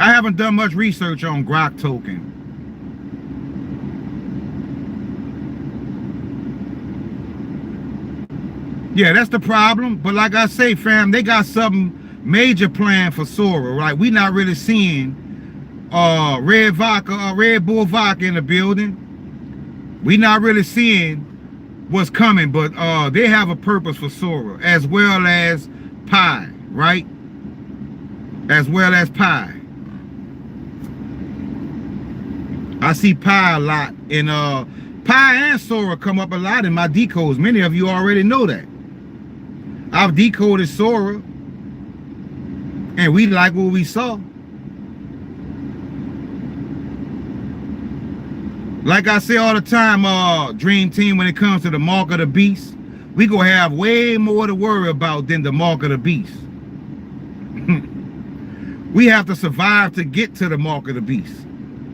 I haven't done much research on Grok token. Yeah, that's the problem. But like I say, fam, they got something major planned for Sora, right? We not really seeing Red Bull Vodka in the building. We not really seeing what's coming, but they have a purpose for Sora, as well as Pi, right? As well as Pi. I see Pi a lot, and Pi and Sora come up a lot in my decodes. Many of you already know that. I've decoded Sora, and we like what we saw. Like I say all the time, Dream Team, when it comes to the mark of the beast, we gonna have way more to worry about than the mark of the beast. We have to survive to get to the mark of the beast,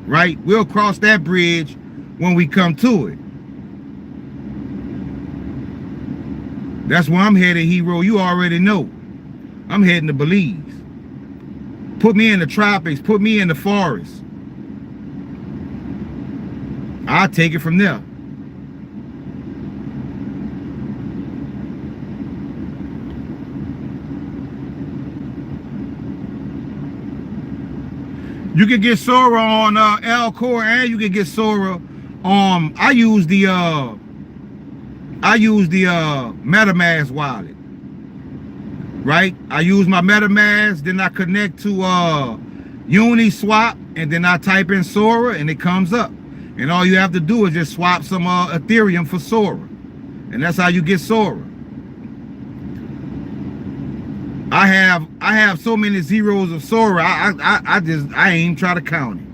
right? We'll cross that bridge when we come to it. That's where I'm headed, hero. You already know. I'm heading to Belize. Put me in the tropics. Put me in the forest. I'll take it from there. You can get Sora on L-Core, and you can get Sora on. I use the MetaMask wallet, right? I use my MetaMask, then I connect to Uniswap, and then I type in Sora, and it comes up. And all you have to do is just swap some Ethereum for Sora, and that's how you get Sora. I have so many zeros of Sora. I ain't try to count it,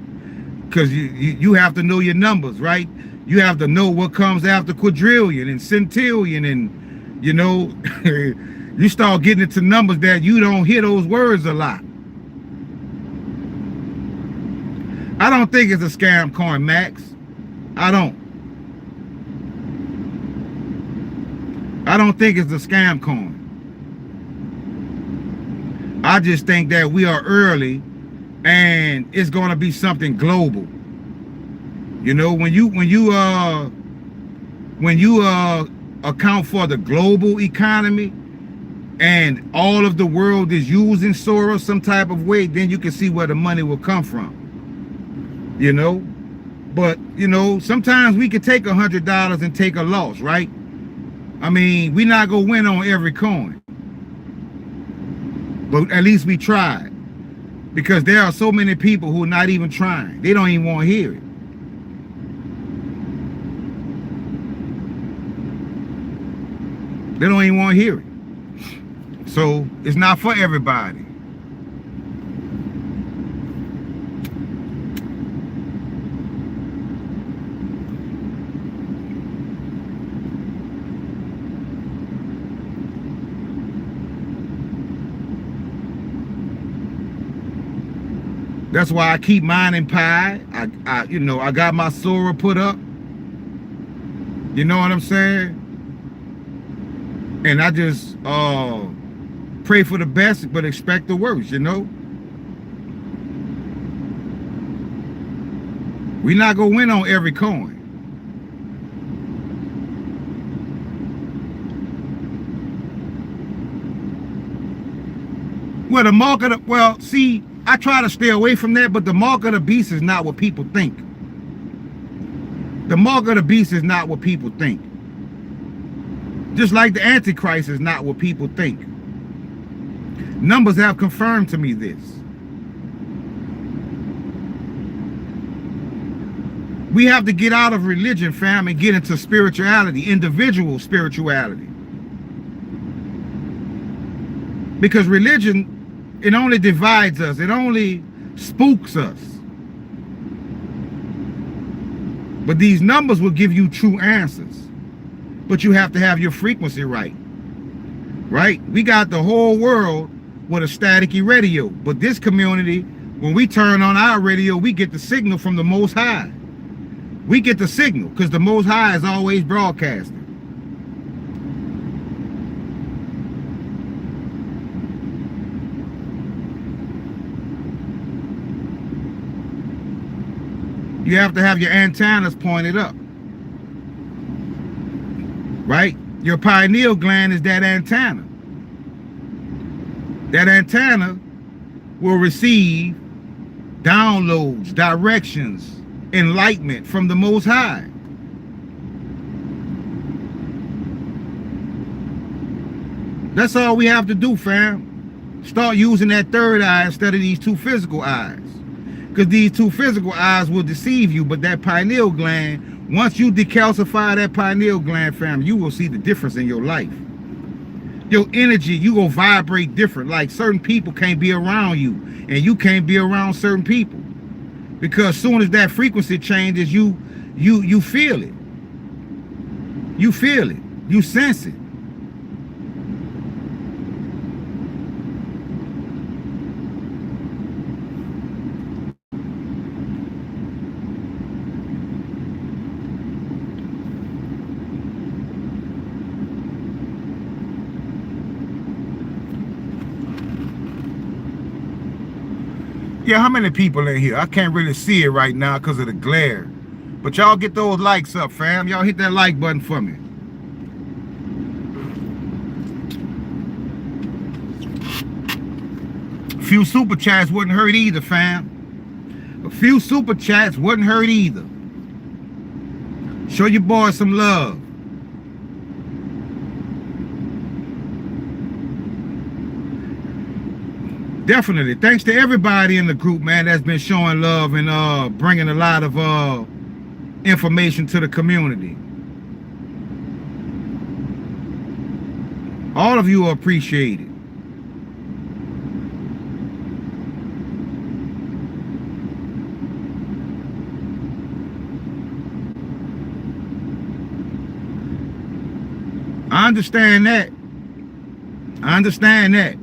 because you have to know your numbers, right? You have to know what comes after quadrillion and centillion, and you know, you start getting into numbers that you don't hear those words a lot. I don't think it's a scam coin, Max. I don't think it's a scam coin. I just think that we are early, and it's going to be something global. You know, when you account for the global economy, and all of the world is using Sora some type of way, then you can see where the money will come from. You know, but you know, sometimes we could take $100 and take a loss, right? I mean, we're not gonna win on every coin, but at least we tried, because there are so many people who are not even trying. They don't even want to hear it. They don't even want to hear it. So it's not for everybody. That's why I keep mining Pi. You know, I got my Sora put up. You know what I'm saying? And I just pray for the best, but expect the worst, you know? We're not going to win on every coin. Well, the mark of the, well, see, I try to stay away from that, but the mark of the beast is not what people think. The mark of the beast is not what people think. Just like the Antichrist is not what people think. Numbers have confirmed to me this. We have to get out of religion, fam, and get into spirituality, individual spirituality. Because religion, it only divides us. It only spooks us. But these numbers will give you true answers. But you have to have your frequency right. Right? We got the whole world with a staticky radio. But this community, when we turn on our radio, we get the signal from the Most High. We get the signal because the Most High is always broadcasting. You have to have your antennas pointed up. Right? Your pineal gland is that antenna. That antenna will receive downloads, directions, enlightenment from the Most High. That's all we have to do, fam. Start using that third eye instead of these two physical eyes. Because these two physical eyes will deceive you, but that pineal gland, once you decalcify that pineal gland, fam, you will see the difference in your life. Your energy, you will vibrate different. Like certain people can't be around you, and you can't be around certain people. Because as soon as that frequency changes, you feel it. You feel it. You sense it. Yeah, how many people in here? I can't really see it right now because of the glare. But y'all get those likes up, fam. Y'all hit that like button for me. A few super chats wouldn't hurt either, fam. A few super chats wouldn't hurt either. Show your boys some love. Definitely. Thanks to everybody in the group, man, that's been showing love and bringing a lot of information to the community. All of you are appreciated. I understand that. I understand that.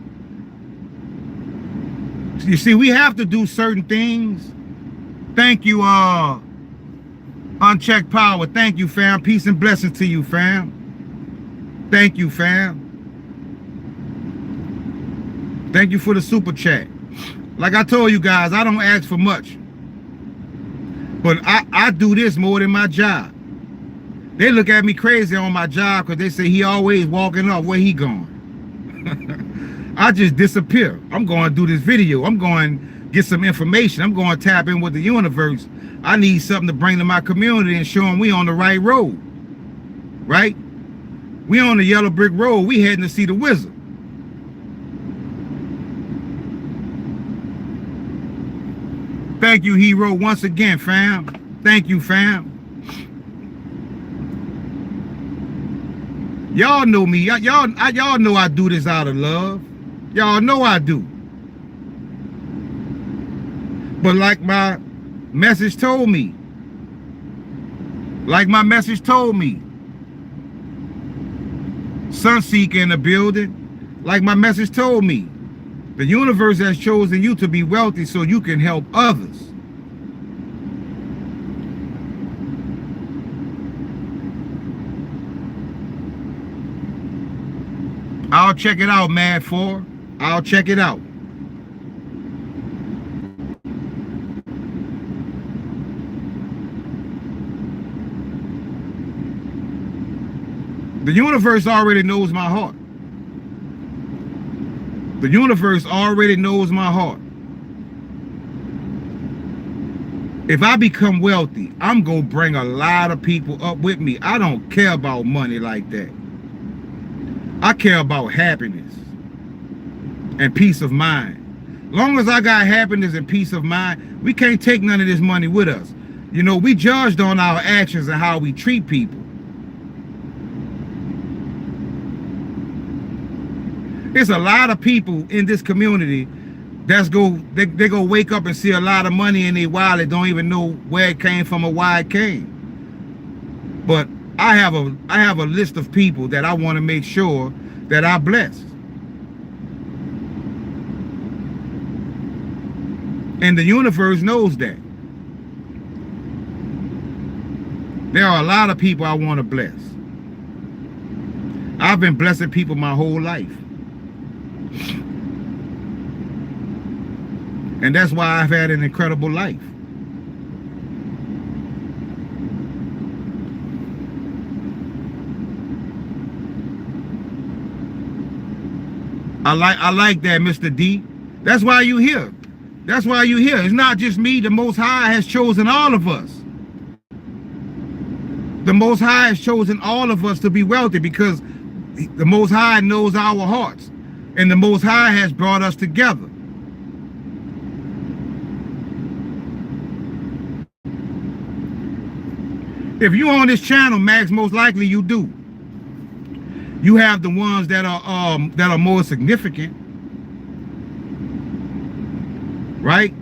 You see, we have to do certain things. Thank you, Unchecked Power. Thank you, fam. Peace and blessings to you, fam. Thank you, fam. Thank you for the super chat. Like I told you guys, I don't ask for much. But I do this more than my job. They look at me crazy on my job because they say he always walking off. Where he going? I just disappear. I'm going to do this video. I'm going to get some information. I'm going to tap in with the universe. I need something to bring to my community and show them we on the right road. Right? We on the yellow brick road. We heading to see the wizard. Thank you, hero, once again, fam. Thank you, fam. Y'all know me. Y'all know I do this out of love. Y'all know I do. But like my message told me, Sunseeker in the building, like my message told me, the universe has chosen you to be wealthy so you can help others. I'll check it out, Mad 4. I'll check it out. The universe already knows my heart. The universe already knows my heart. If I become wealthy, I'm going to bring a lot of people up with me. I don't care about money like that. I care about happiness and peace of mind. Long as I got happiness and peace of mind, we can't take none of this money with us. You know, we judged on our actions and how we treat people. There's a lot of people in this community that's they go wake up and see a lot of money in their wallet, don't even know where it came from or why it came. But I have a list of people that I want to make sure that I bless. And the universe knows that. There are a lot of people I want to bless. I've been blessing people my whole life. And that's why I've had an incredible life. I like that, Mr. D. That's why you here. That's why you here. It's not just me. The Most High has chosen all of us. The Most High has chosen all of us to be wealthy because the Most High knows our hearts. And the Most High has brought us together. If you on this channel, Max, most likely you do. You have the ones that are more significant, right?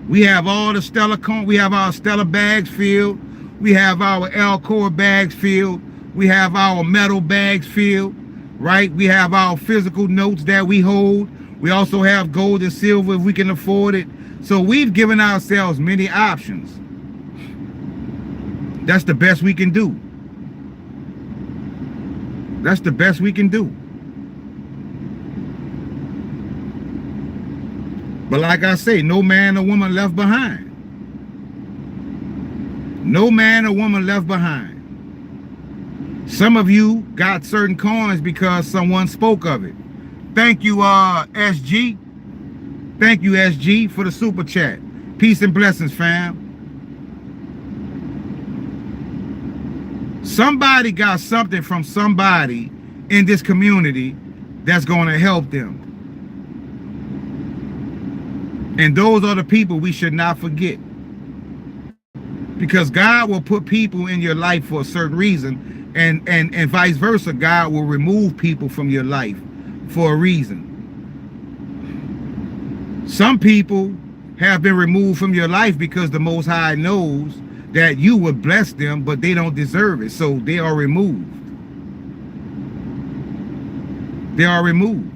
We have all the Stellar we have our Stellar bags filled. We have our Alcor bags filled. We have our metal bags filled, right? We have our physical notes that we hold. We also have gold and silver if we can afford it. So we've given ourselves many options. That's the best we can do. That's the best we can do. But like I say, no man or woman left behind. No man or woman left behind. Some of you got certain coins because someone spoke of it. Thank you, SG. Thank you, SG, for the super chat. Peace and blessings, fam. Somebody got something from somebody in this community that's going to help them. And those are the people we should not forget. Because God will put people in your life for a certain reason, and vice versa. God will remove people from your life for a reason. Some people have been removed from your life because the Most High knows that you would bless them, but they don't deserve it, so they are removed. They are removed.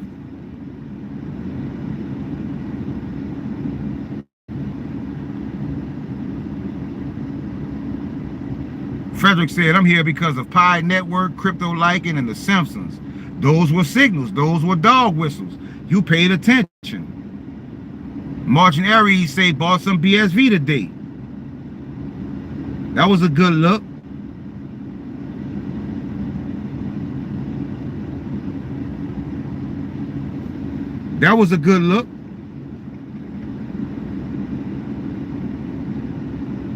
Frederick said, I'm here because of Pi Network, Crypto Lycan, and The Simpsons. Those were signals. Those were dog whistles. You paid attention. Martin Aries say, bought some BSV today. That was a good look. That was a good look.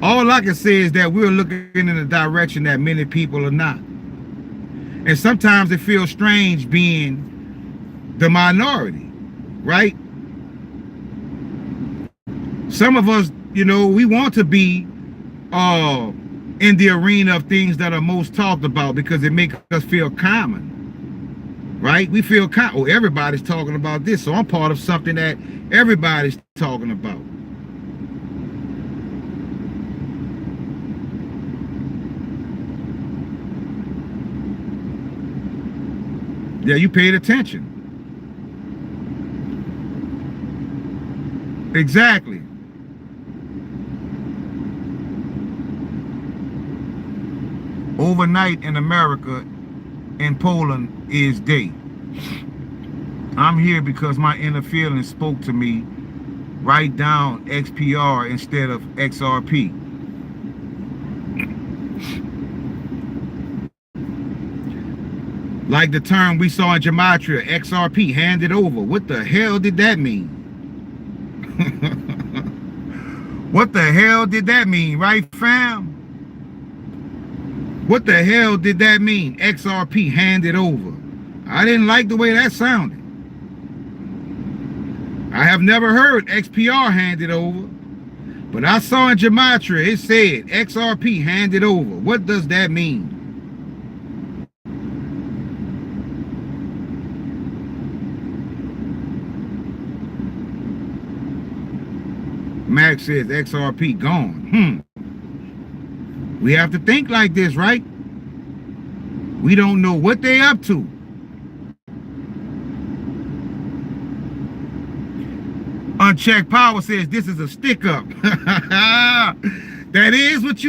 All I can say is that we're looking in a direction that many people are not. And sometimes it feels strange being the minority, right? Some of us, you know, we want to be in the arena of things that are most talked about because it makes us feel common, right? We feel oh, everybody's talking about this, so I'm part of something that everybody's talking about. Yeah, you paid attention. Exactly. Overnight in America, in Poland, is day. I'm here because my inner feeling spoke to me. Write down XPR instead of XRP. Like the term we saw in Gematria, XRP, hand it over. What the hell did that mean? What the hell did that mean, right, fam? What the hell did that mean? XRP, hand it over. I didn't like the way that sounded. I have never heard XPR handed over, but I saw in Gematria it said XRP handed over. What does that mean? Max says XRP gone. We have to think like this, right? We don't know what they up to. Unchecked Power says this is a stick up. That is what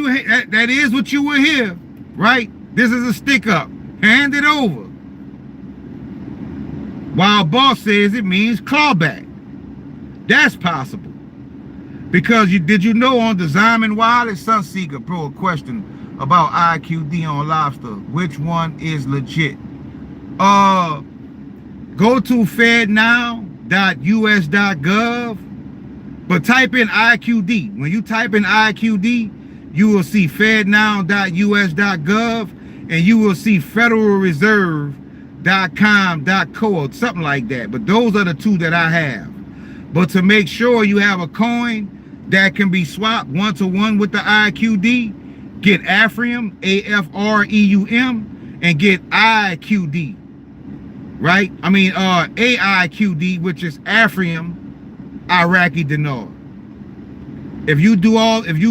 you will hear, right? This is a stick up. Hand it over. While Boss says it means clawback. That's possible. Because did you know on the Zyman Wireless Sunseeker Pro a question about IQD on Lobster? Which one is legit? Go to fednow.us.gov, but type in IQD. When you type in IQD, you will see fednow.us.gov and you will see federalreserve.com.co or something like that. But those are the two that I have. But to make sure you have a coin that can be swapped one-to-one with the IQD, get Afreum, AFREUM, and get IQD, right? I mean, AIQD, which is Afreum, Iraqi dinar. If you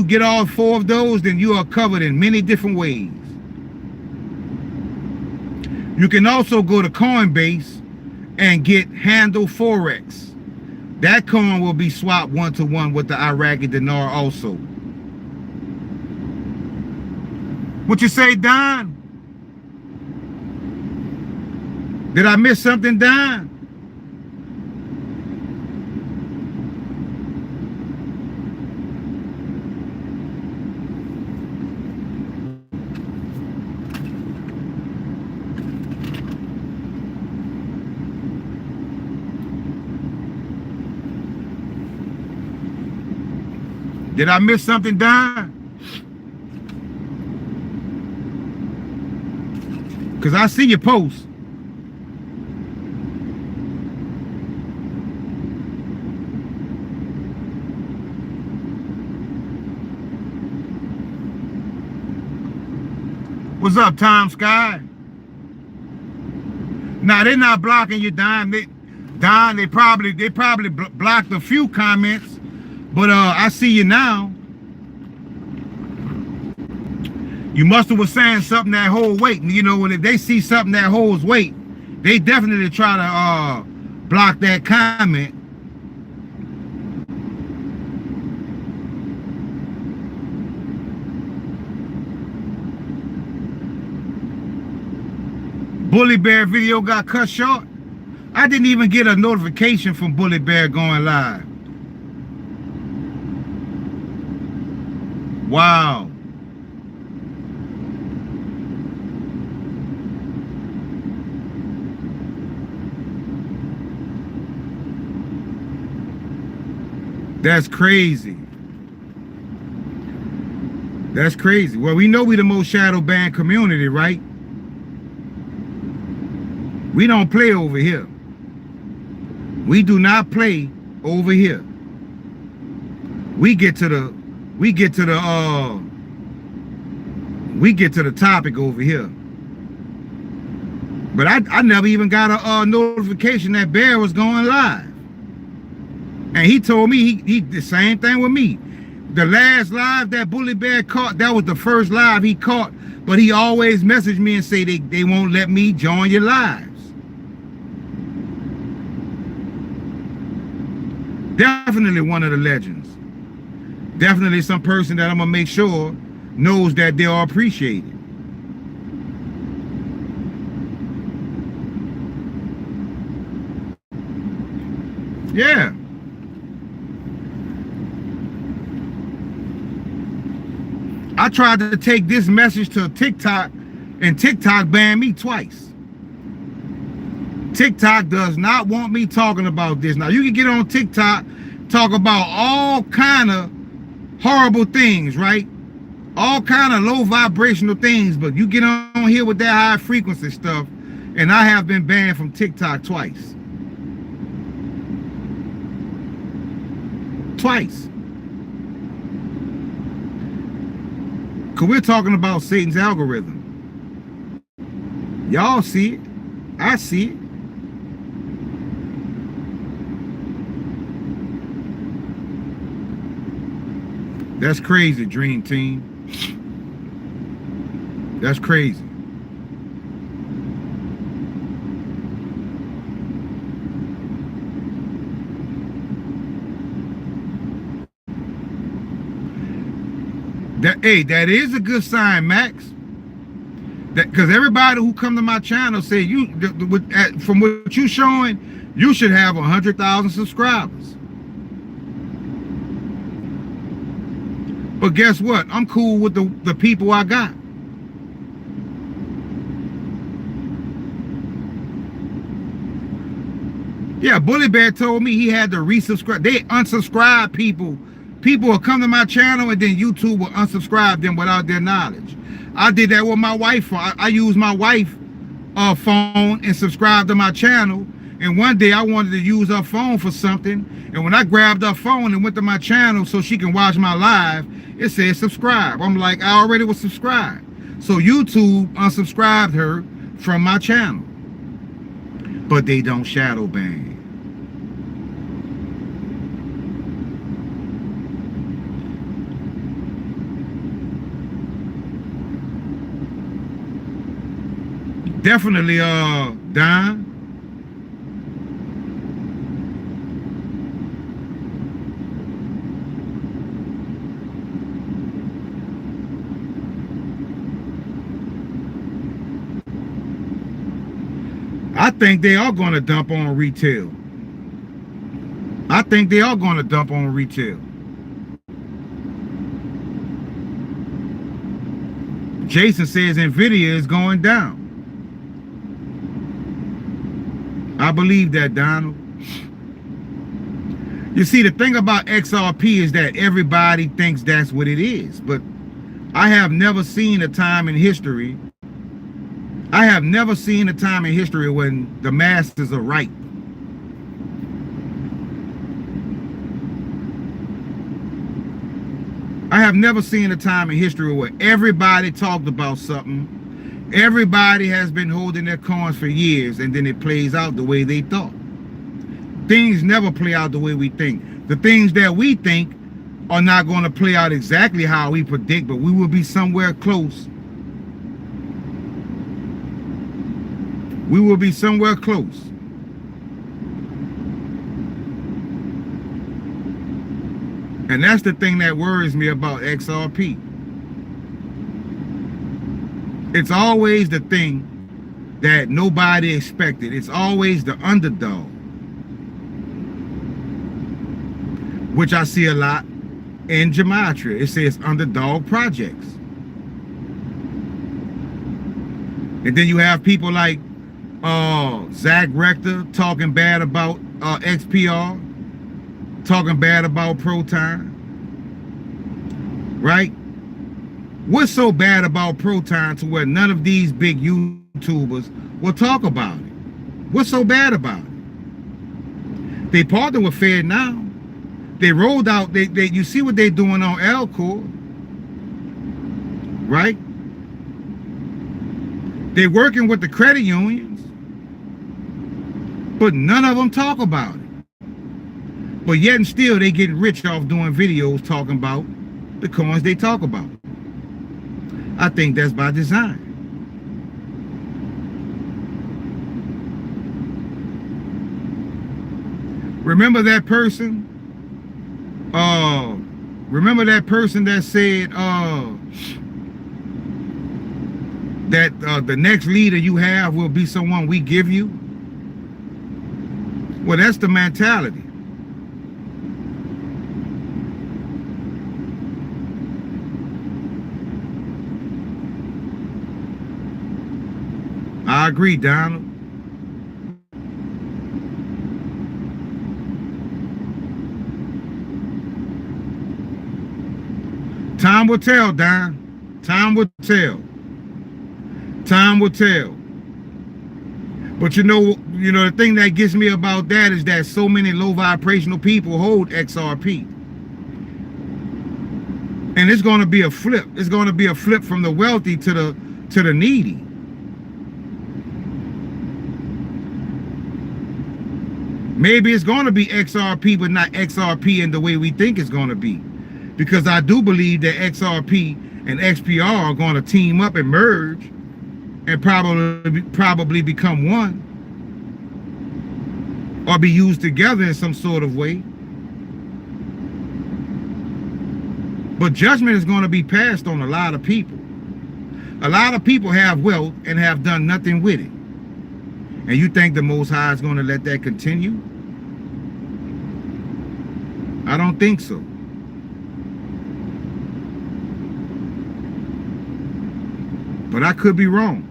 get all four of those, then you are covered in many different ways. You can also go to Coinbase and get Handle Forex. That coin will be swapped one-to-one with the Iraqi dinar also. What you say, Don? Did I miss something, Don? Did I miss something, Don? Because I see your post. What's up, Tom Sky? Nah, they're not blocking you, Don. They probably blocked a few comments. But I see you now. You must have was saying something that hold weight. You know, when if they see something that holds weight, they definitely try to block that comment. Bully Bear video got cut short. I didn't even get a notification from Bully Bear going live. Wow. That's crazy. That's crazy. Well, we know we the most shadow banned community, right? We don't play over here. We do not play over here. We get to the topic over here. But I never even got a notification that Bear was going live. And he told me he the same thing with me. The last live that Bully Bear caught, that was the first live he caught. But he always messaged me and say they won't let me join your lives. Definitely one of the legends. Definitely some person that I'm gonna make sure knows that they are appreciated. Yeah. I tried to take this message to TikTok, and TikTok banned me twice. TikTok does not want me talking about this. Now, you can get on TikTok, talk about all kind of horrible things, right? All kind of low vibrational things, but you get on here with that high frequency stuff, and I have been banned from TikTok twice. Twice. Because we're talking about Satan's algorithm. Y'all see it. I see it. That's crazy, Dream Team. That's crazy. That is a good sign, Max. That because everybody who come to my channel say from what you showing, you should have 100,000 subscribers. But guess what? I'm cool with the people I got. Yeah, Bully Bear told me he had to resubscribe. They unsubscribe people. People will come to my channel and then YouTube will unsubscribe them without their knowledge. I did that with my wife. I used my wife's phone and subscribed to my channel. And one day I wanted to use her phone for something. And when I grabbed her phone and went to my channel so she can watch my live, it said subscribe. I'm like, I already was subscribed. So YouTube unsubscribed her from my channel. But they don't shadow ban. Definitely, Don. I think they are going to dump on retail. I think they are going to dump on retail. Jason says Nvidia is going down. I believe that, Donald. You see, the thing about XRP is that everybody thinks that's what it is. But I have never seen a time in history. I have never seen a time in history when the masses are right. I have never seen a time in history where everybody talked about something. Everybody has been holding their coins for years, and then it plays out the way they thought. Things never play out the way we think. The things that we think are not going to play out exactly how we predict, but we will be somewhere close. We will be somewhere close. And that's the thing that worries me about XRP. It's always the thing that nobody expected. It's always the underdog, which I see a lot in Gematria. It says underdog projects. And then you have people like Zach Rector talking bad about XPR, talking bad about Proton, right? What's so bad about Proton to where none of these big YouTubers will talk about it? What's so bad about it? They partnered with FedNow. They rolled out, you see what they're doing on Alcor, right? They're working with the credit unions, but none of them talk about it. But yet and still, they get rich off doing videos talking about the coins they talk about. I think that's by design. Remember that person? Remember that person that said that the next leader you have will be someone we give you? Well, that's the mentality. I agree, Donald. Time will tell, Don. Time will tell. Time will tell. But you know, the thing that gets me about that is that so many low vibrational people hold XRP. And it's going to be a flip. It's going to be a flip from the wealthy to the needy. Maybe it's going to be XRP, but not XRP in the way we think it's going to be. Because I do believe that XRP and XPR are going to team up and merge and probably become one, or be used together in some sort of way. But judgment is going to be passed on a lot of people. A lot of people have wealth and have done nothing with it. And you think the Most High is going to let that continue? I don't think so. But I could be wrong.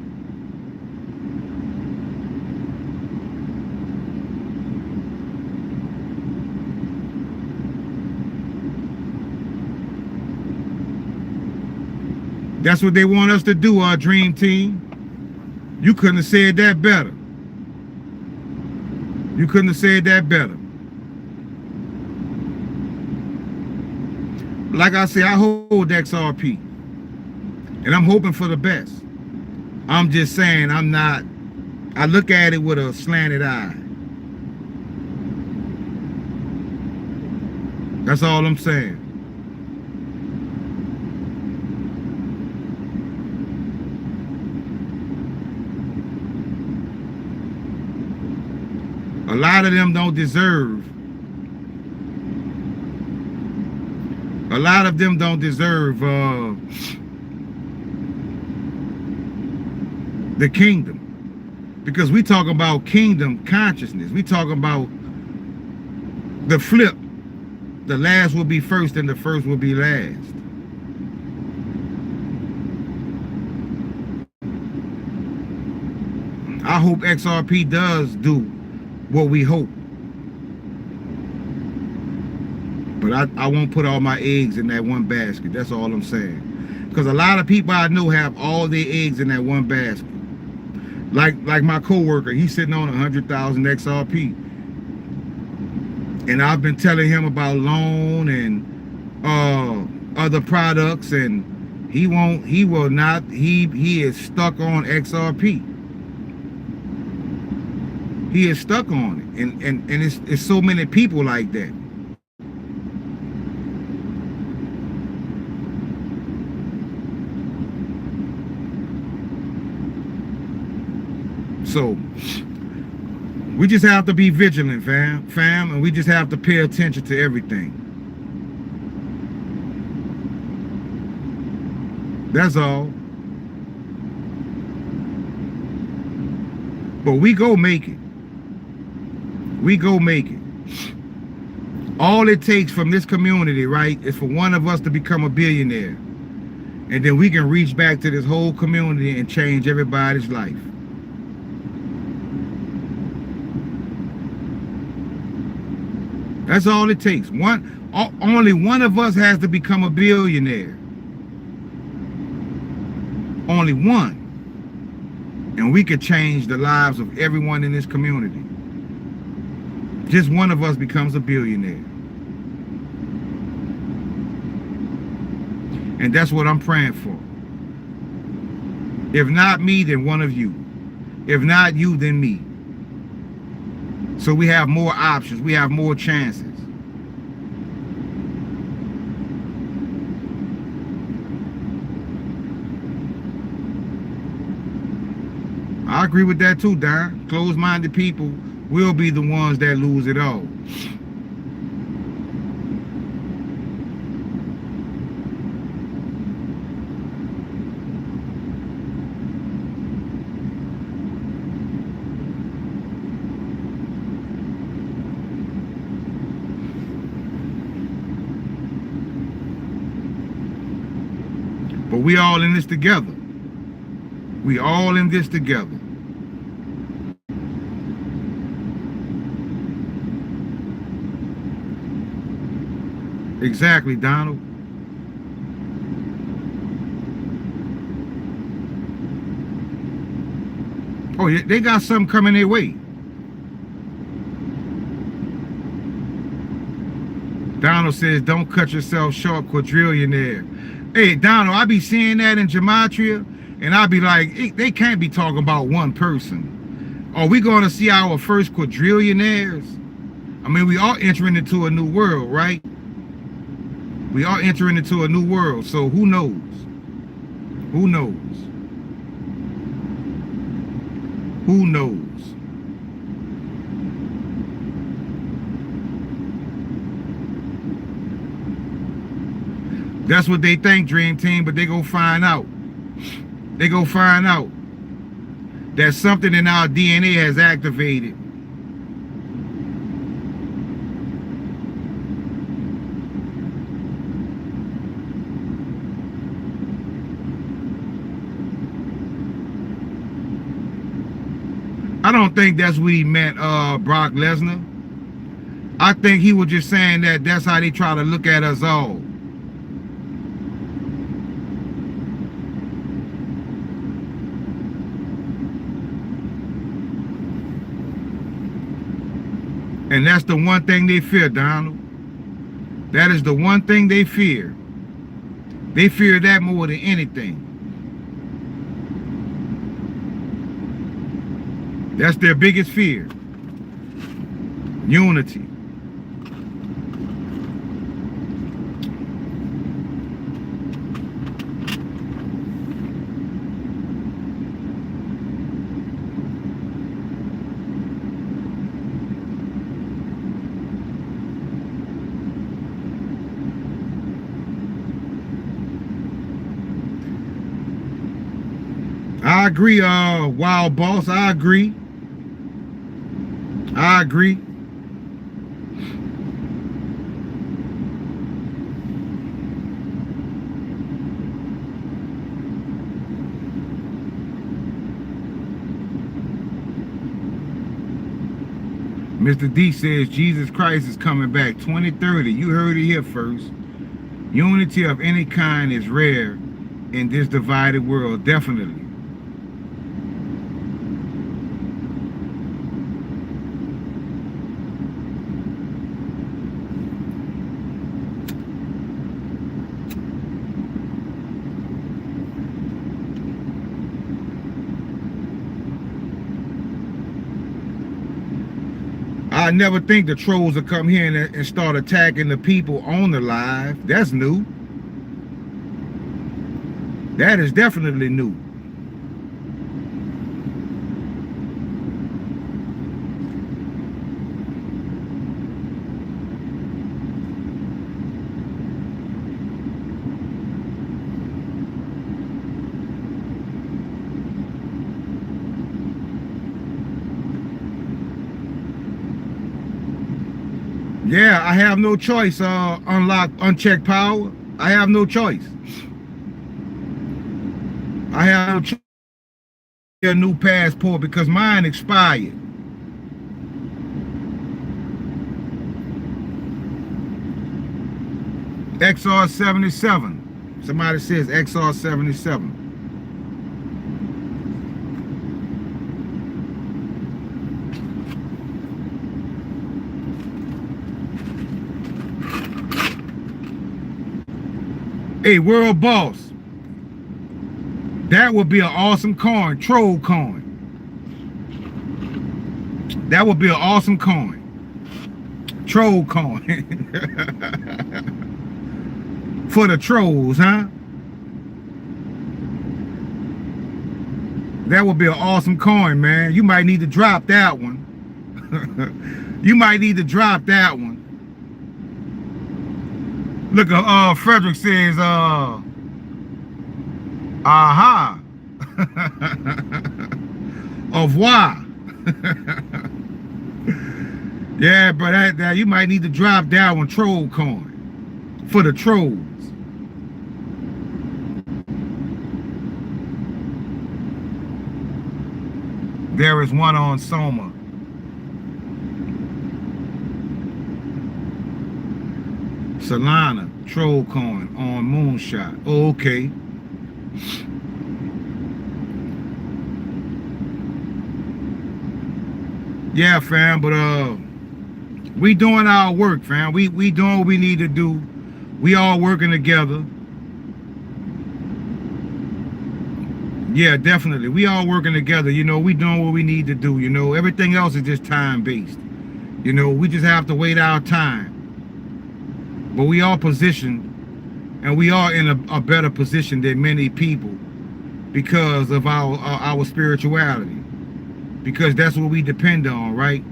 That's what they want us to do, our dream team. You couldn't have said that better. You couldn't have said that better. Like I say, I hold XRP. And I'm hoping for the best. I'm just saying I look at it with a slanted eye. That's all I'm saying. A lot of them don't deserve. A lot of them don't deserve the kingdom, because we talk about kingdom consciousness. We talk about the flip. The last will be first and the first will be last. I hope XRP does do what we hope, but I won't put all my eggs in that one basket. That's all I'm saying, because a lot of people I know have all their eggs in that one basket. Like my coworker, he's sitting on 100,000 XRP, and I've been telling him about loan and other products, and he will not. He is stuck on XRP. He is stuck on it, and it's so many people like that. So we just have to be vigilant, fam, and we just have to pay attention to everything. That's all. But we go make it. We go make it. All it takes from this community, right, is for one of us to become a billionaire. And then we can reach back to this whole community and change everybody's life. That's all it takes. Only one of us has to become a billionaire. Only one. And we could change the lives of everyone in this community. Just one of us becomes a billionaire. And that's what I'm praying for. If not me, then one of you. If not you, then me. So we have more options. We have more chances. I agree with that too, Don. Closed-minded people will be the ones that lose it all. But we all in this together. We all in this together. Exactly, Donald. Oh, they got something coming their way. Donald says, don't cut yourself short, quadrillionaire. Hey, Donald, I be seeing that in Gematria, and I be like, they can't be talking about one person. Are we going to see our first quadrillionaires? I mean, we are entering into a new world, right? We are entering into a new world, so who knows? Who knows? Who knows? That's what they think, Dream Team, but they gonna find out. They gonna find out that something in our DNA has activated. I don't think that's what he meant, Brock Lesnar. I think he was just saying that that's how they try to look at us all. And that's the one thing they fear, Donald. That is the one thing they fear. They fear that more than anything. That's their biggest fear. Unity. I agree, Wild Boss. I agree. I agree. Mr. D says Jesus Christ is coming back 2030. You heard it here first. Unity of any kind is rare in this divided world, definitely. I never think the trolls will come here and start attacking the people on the live. That's new. That is definitely new. Yeah, I have no choice. Unlock unchecked power. I have no choice. I have no choice. A new passport because mine expired. XR77. Somebody says XR77. Hey, World Boss. That would be an awesome coin. Troll coin. That would be an awesome coin. Troll coin. For the trolls, huh? That would be an awesome coin, man. You might need to drop that one. You might need to drop that one. Look, Frederick says, aha. Au revoir. Yeah, but that you might need to drop that one, troll coin. For the trolls. There is one on Soma. Solana, Trollcoin on Moonshot. Oh, okay. Yeah, fam, but we doing our work, fam. We doing what we need to do. We all working together. Yeah, definitely. We all working together. You know, we doing what we need to do. You know, everything else is just time-based. You know, we just have to wait our time. But we are positioned, and we are in a better position than many people because of our spirituality. Because that's what we depend on, right?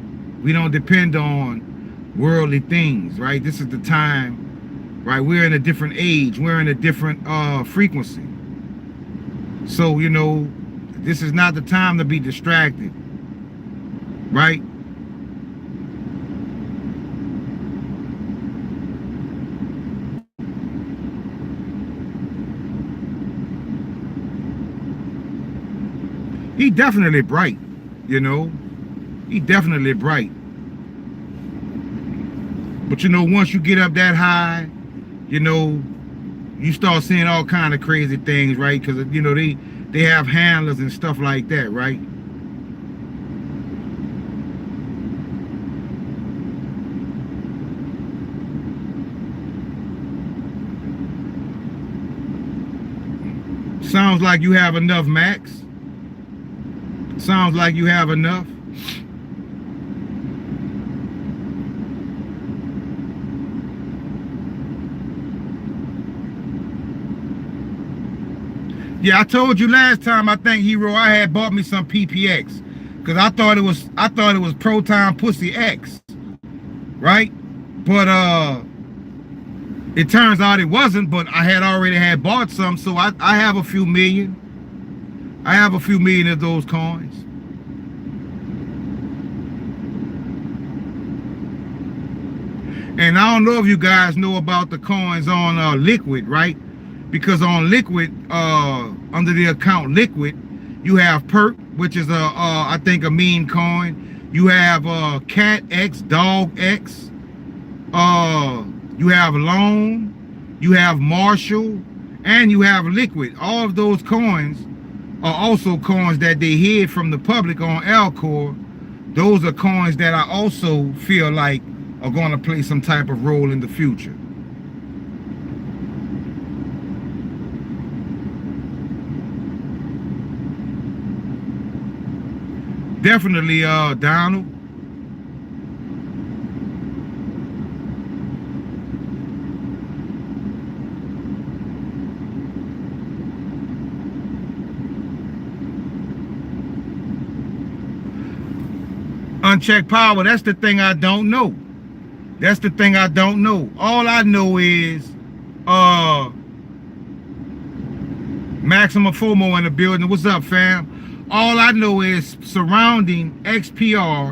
We don't depend on worldly things, right? This is the time, right? We're in a different age. We're in a different frequency. So, you know, this is not the time to be distracted, right? He definitely bright, you know. He definitely bright. But, you know, once you get up that high, you know, you start seeing all kind of crazy things, right? Because, you know, they have handlers and stuff like that, right? Sounds like you have enough, Max. Sounds like you have enough. Yeah, I told you last time, I think, Hero, I had bought me some PPX. Cause I thought it was Proton Pussy X. Right? But it turns out it wasn't, but I had already bought some, so I have a few million. I have a few million of those coins. And I don't know if you guys know about the coins on Liquid, right? Because on Liquid, under the account Liquid, you have Perk, which is I think a meme coin. You have Cat X, Dog X. You have Loan. You have Marshall, and you have Liquid. All of those coins are also coins that they hid from the public on Alcor. Those are coins that I also feel like are going to play some type of role in the future. Definitely, Donald. Unchecked power, that's the thing I don't know. That's the thing I don't know. All I know is Maximum FOMO in the building. What's up, fam? All I know is surrounding XPR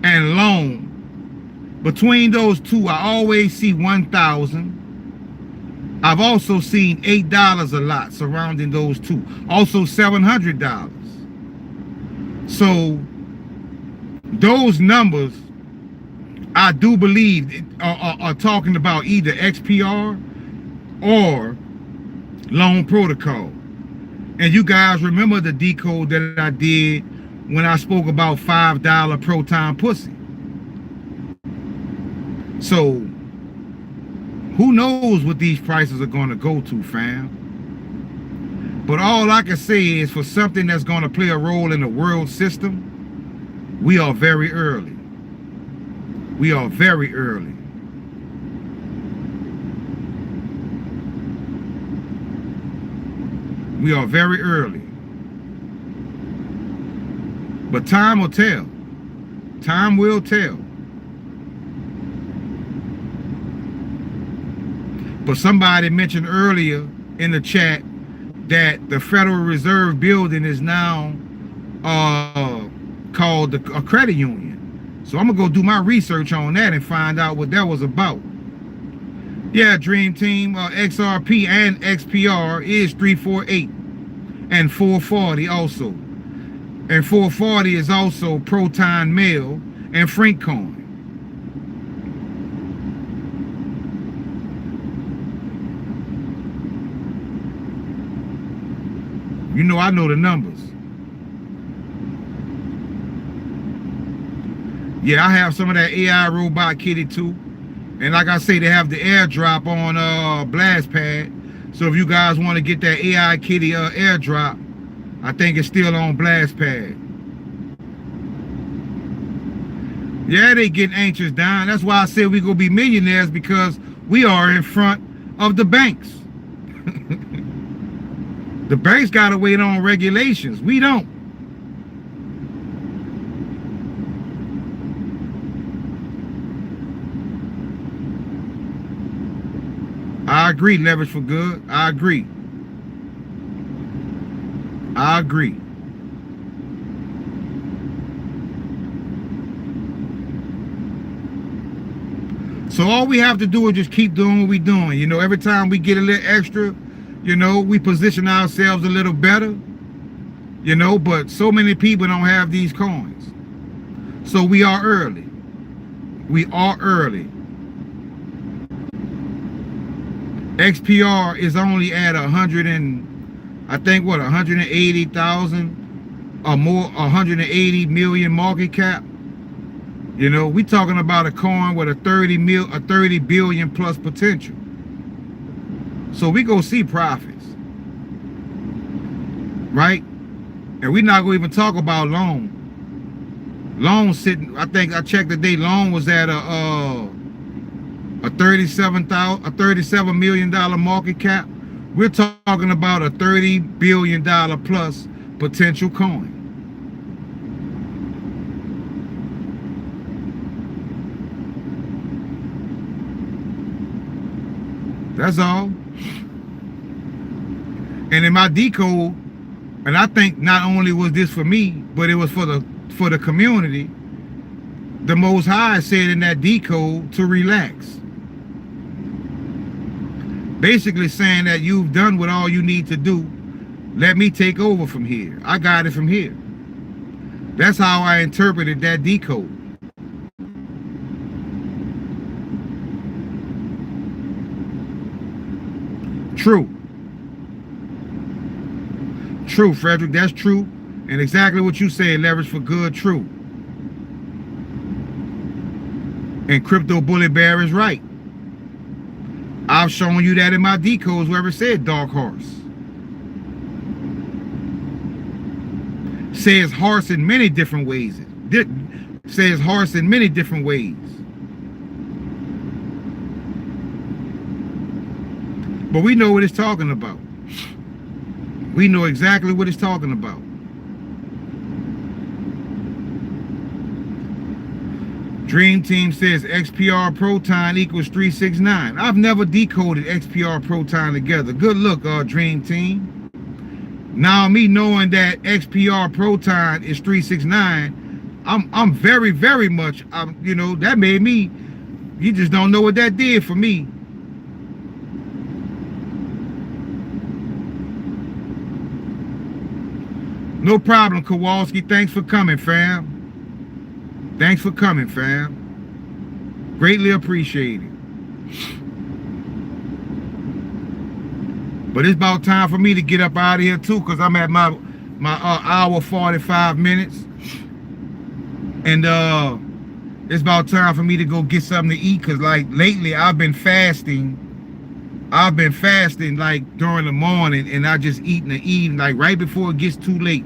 and Loan. Between those two, I always see 1,000. I've also seen $8 a lot surrounding those two. Also $700. So those numbers, I do believe, are talking about either XPR or Loan Protocol. And you guys remember the decode that I did when I spoke about $5 Proton Pussy. So who knows what these prices are going to go to, fam? But all I can say is, for something that's going to play a role in the world system, we are very early. We are very early. We are very early. But time will tell. Time will tell. But somebody mentioned earlier in the chat that the Federal Reserve building is now called a credit union. So I'm gonna go do my research on that and find out what that was about. Yeah, Dream Team, XRP and XPR is 348 and 440 also. And 440 is also Proton Mail and Frankcoin. You know I know the numbers. Yeah, I have some of that AI robot kitty too. And like I say, they have the airdrop on BlastPad. So if you guys want to get that AI kitty airdrop, I think it's still on BlastPad. Yeah, they getting anxious, Don. That's why I said we gonna be millionaires, because we are in front of the banks. The banks gotta wait on regulations. We don't. I agree, leverage for good. I agree. I agree. So all we have to do is just keep doing what we're doing. You know, every time we get a little extra, you know, we position ourselves a little better. You know, but so many people don't have these coins. So we are early. We are early. XPR is only at 180,000 or more, 180 million market cap. You know, we talking about a coin with a 30 billion plus potential. So we go see profits, right? And we're not gonna even talk about loan. Loan sitting, I think I checked today, loan was at a $37 million market cap. We're talking about a $30 billion plus potential coin. That's all. And in my decode, and I think not only was this for me, but it was for the community, the Most High said in that decode to relax. Basically saying that you've done what all you need to do. Let me take over from here. I got it from here. That's how I interpreted that decode. True. True, Frederick. That's true. And exactly what you said, leverage for good, true. And Crypto Bullet Bear is right. I've shown you that in my decodes wherever it said Dark Horse. Says horse in many different ways. Says horse in many different ways. But we know what it's talking about. We know exactly what it's talking about. Dream Team says XPR Proton equals 369. I've never decoded XPR Proton together. Good look, Dream Team. Now me knowing that XPR Proton is 369, I'm very, very much, you know, that made me, you just don't know what that did for me. No problem, Kowalski. Thanks for coming, fam. Thanks for coming, fam. Greatly appreciated. But it's about time for me to get up out of here too, because I'm at my hour 45 minutes. And it's about time for me to go get something to eat, because like lately I've been fasting like during the morning, and I just eat in the evening, like right before it gets too late.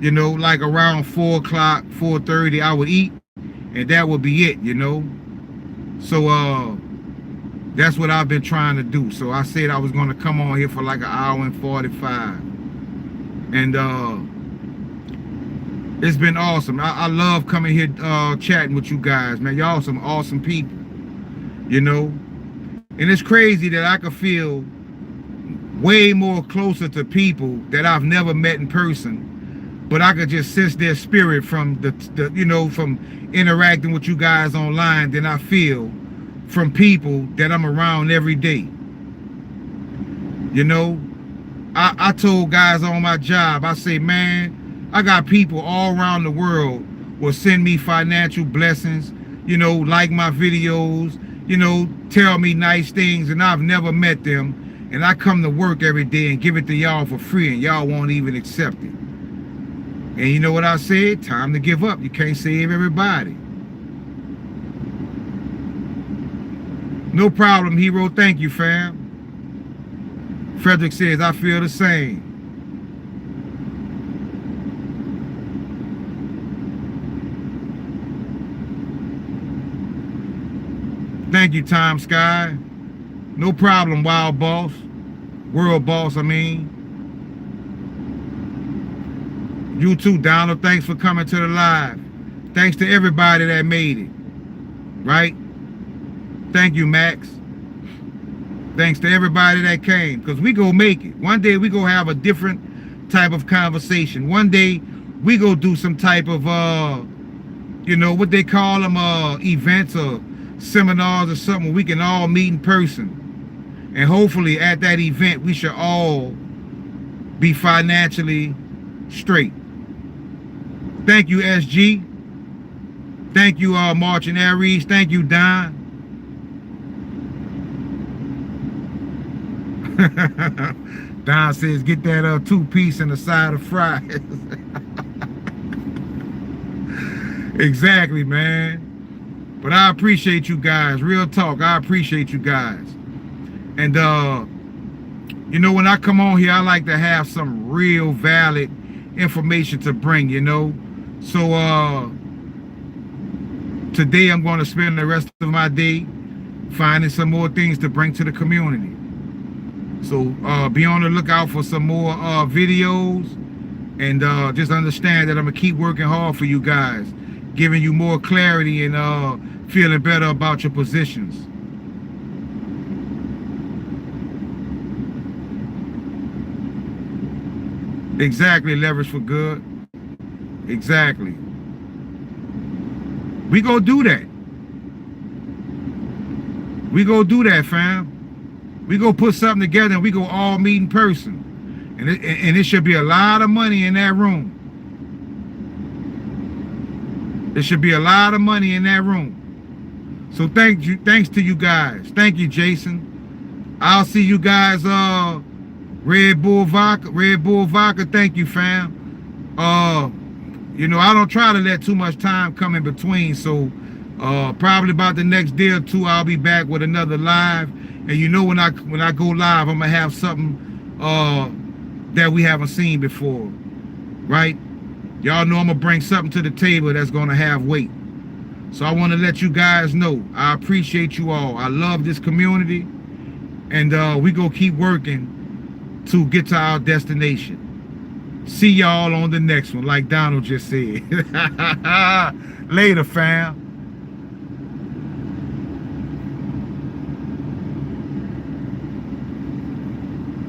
You know, like around 4 o'clock, 4:30, I would eat, and that would be it, you know. So that's what I've been trying to do. So I said I was gonna come on here for like an hour and 45. And it's been awesome. I love coming here chatting with you guys, man. Y'all some awesome people, you know. And it's crazy that I could feel way more closer to people that I've never met in person, but I could just sense their spirit from the you know, from interacting with you guys online than I feel from people that I'm around every day. You know, I told guys on my job, I say, man, I got people all around the world will send me financial blessings, you know, like my videos, you know, tell me nice things, and I've never met them. and I come to work every day and give it to y'all for free, and y'all won't even accept it. And you know what I said? Time to give up. You can't save everybody. No problem, hero. Thank you, fam. Frederick says, I feel the same. Thank you, Time Sky. No problem, Wild Boss. World Boss, I mean. You too, Donald. Thanks for coming to the live. Thanks to everybody that made it. Right? Thank you, Max. Thanks to everybody that came. Because we go make it. One day we go have a different type of conversation. One day we go do some type of, you know, what they call them, events or seminars or something. We can all meet in person. And hopefully at that event, we should all be financially straight. Thank you, SG. Thank you, Marching Aries. Thank you, Don. Don says, get that 2-piece and a side of fries. Exactly, man. But I appreciate you guys. Real talk, I appreciate you guys. And, you know, when I come on here, I like to have some real valid information to bring, you know. So, today I'm going to spend the rest of my day finding some more things to bring to the community. So, be on the lookout for some more videos. And just understand that I'm going to keep working hard for you guys, giving you more clarity and feeling better about your positions. Exactly, leverage for good. Exactly. We go do that. We go do that, fam. We go put something together and we go all meet in person. And it should be a lot of money in that room. There should be a lot of money in that room. So thanks to you guys. Thank you, Jason. I'll see you guys, Red Bull Vodka, thank you, fam. You know, I don't try to let too much time come in between, so probably about the next day or two, I'll be back with another live. And you know, when I go live, I'm gonna have something that we haven't seen before, right? Y'all know I'm gonna bring something to the table that's gonna have weight. So I want to let you guys know I appreciate you all. I love this community, and we gonna keep working to get to our destination. See y'all on the next one, like Donald just said. Later, fam.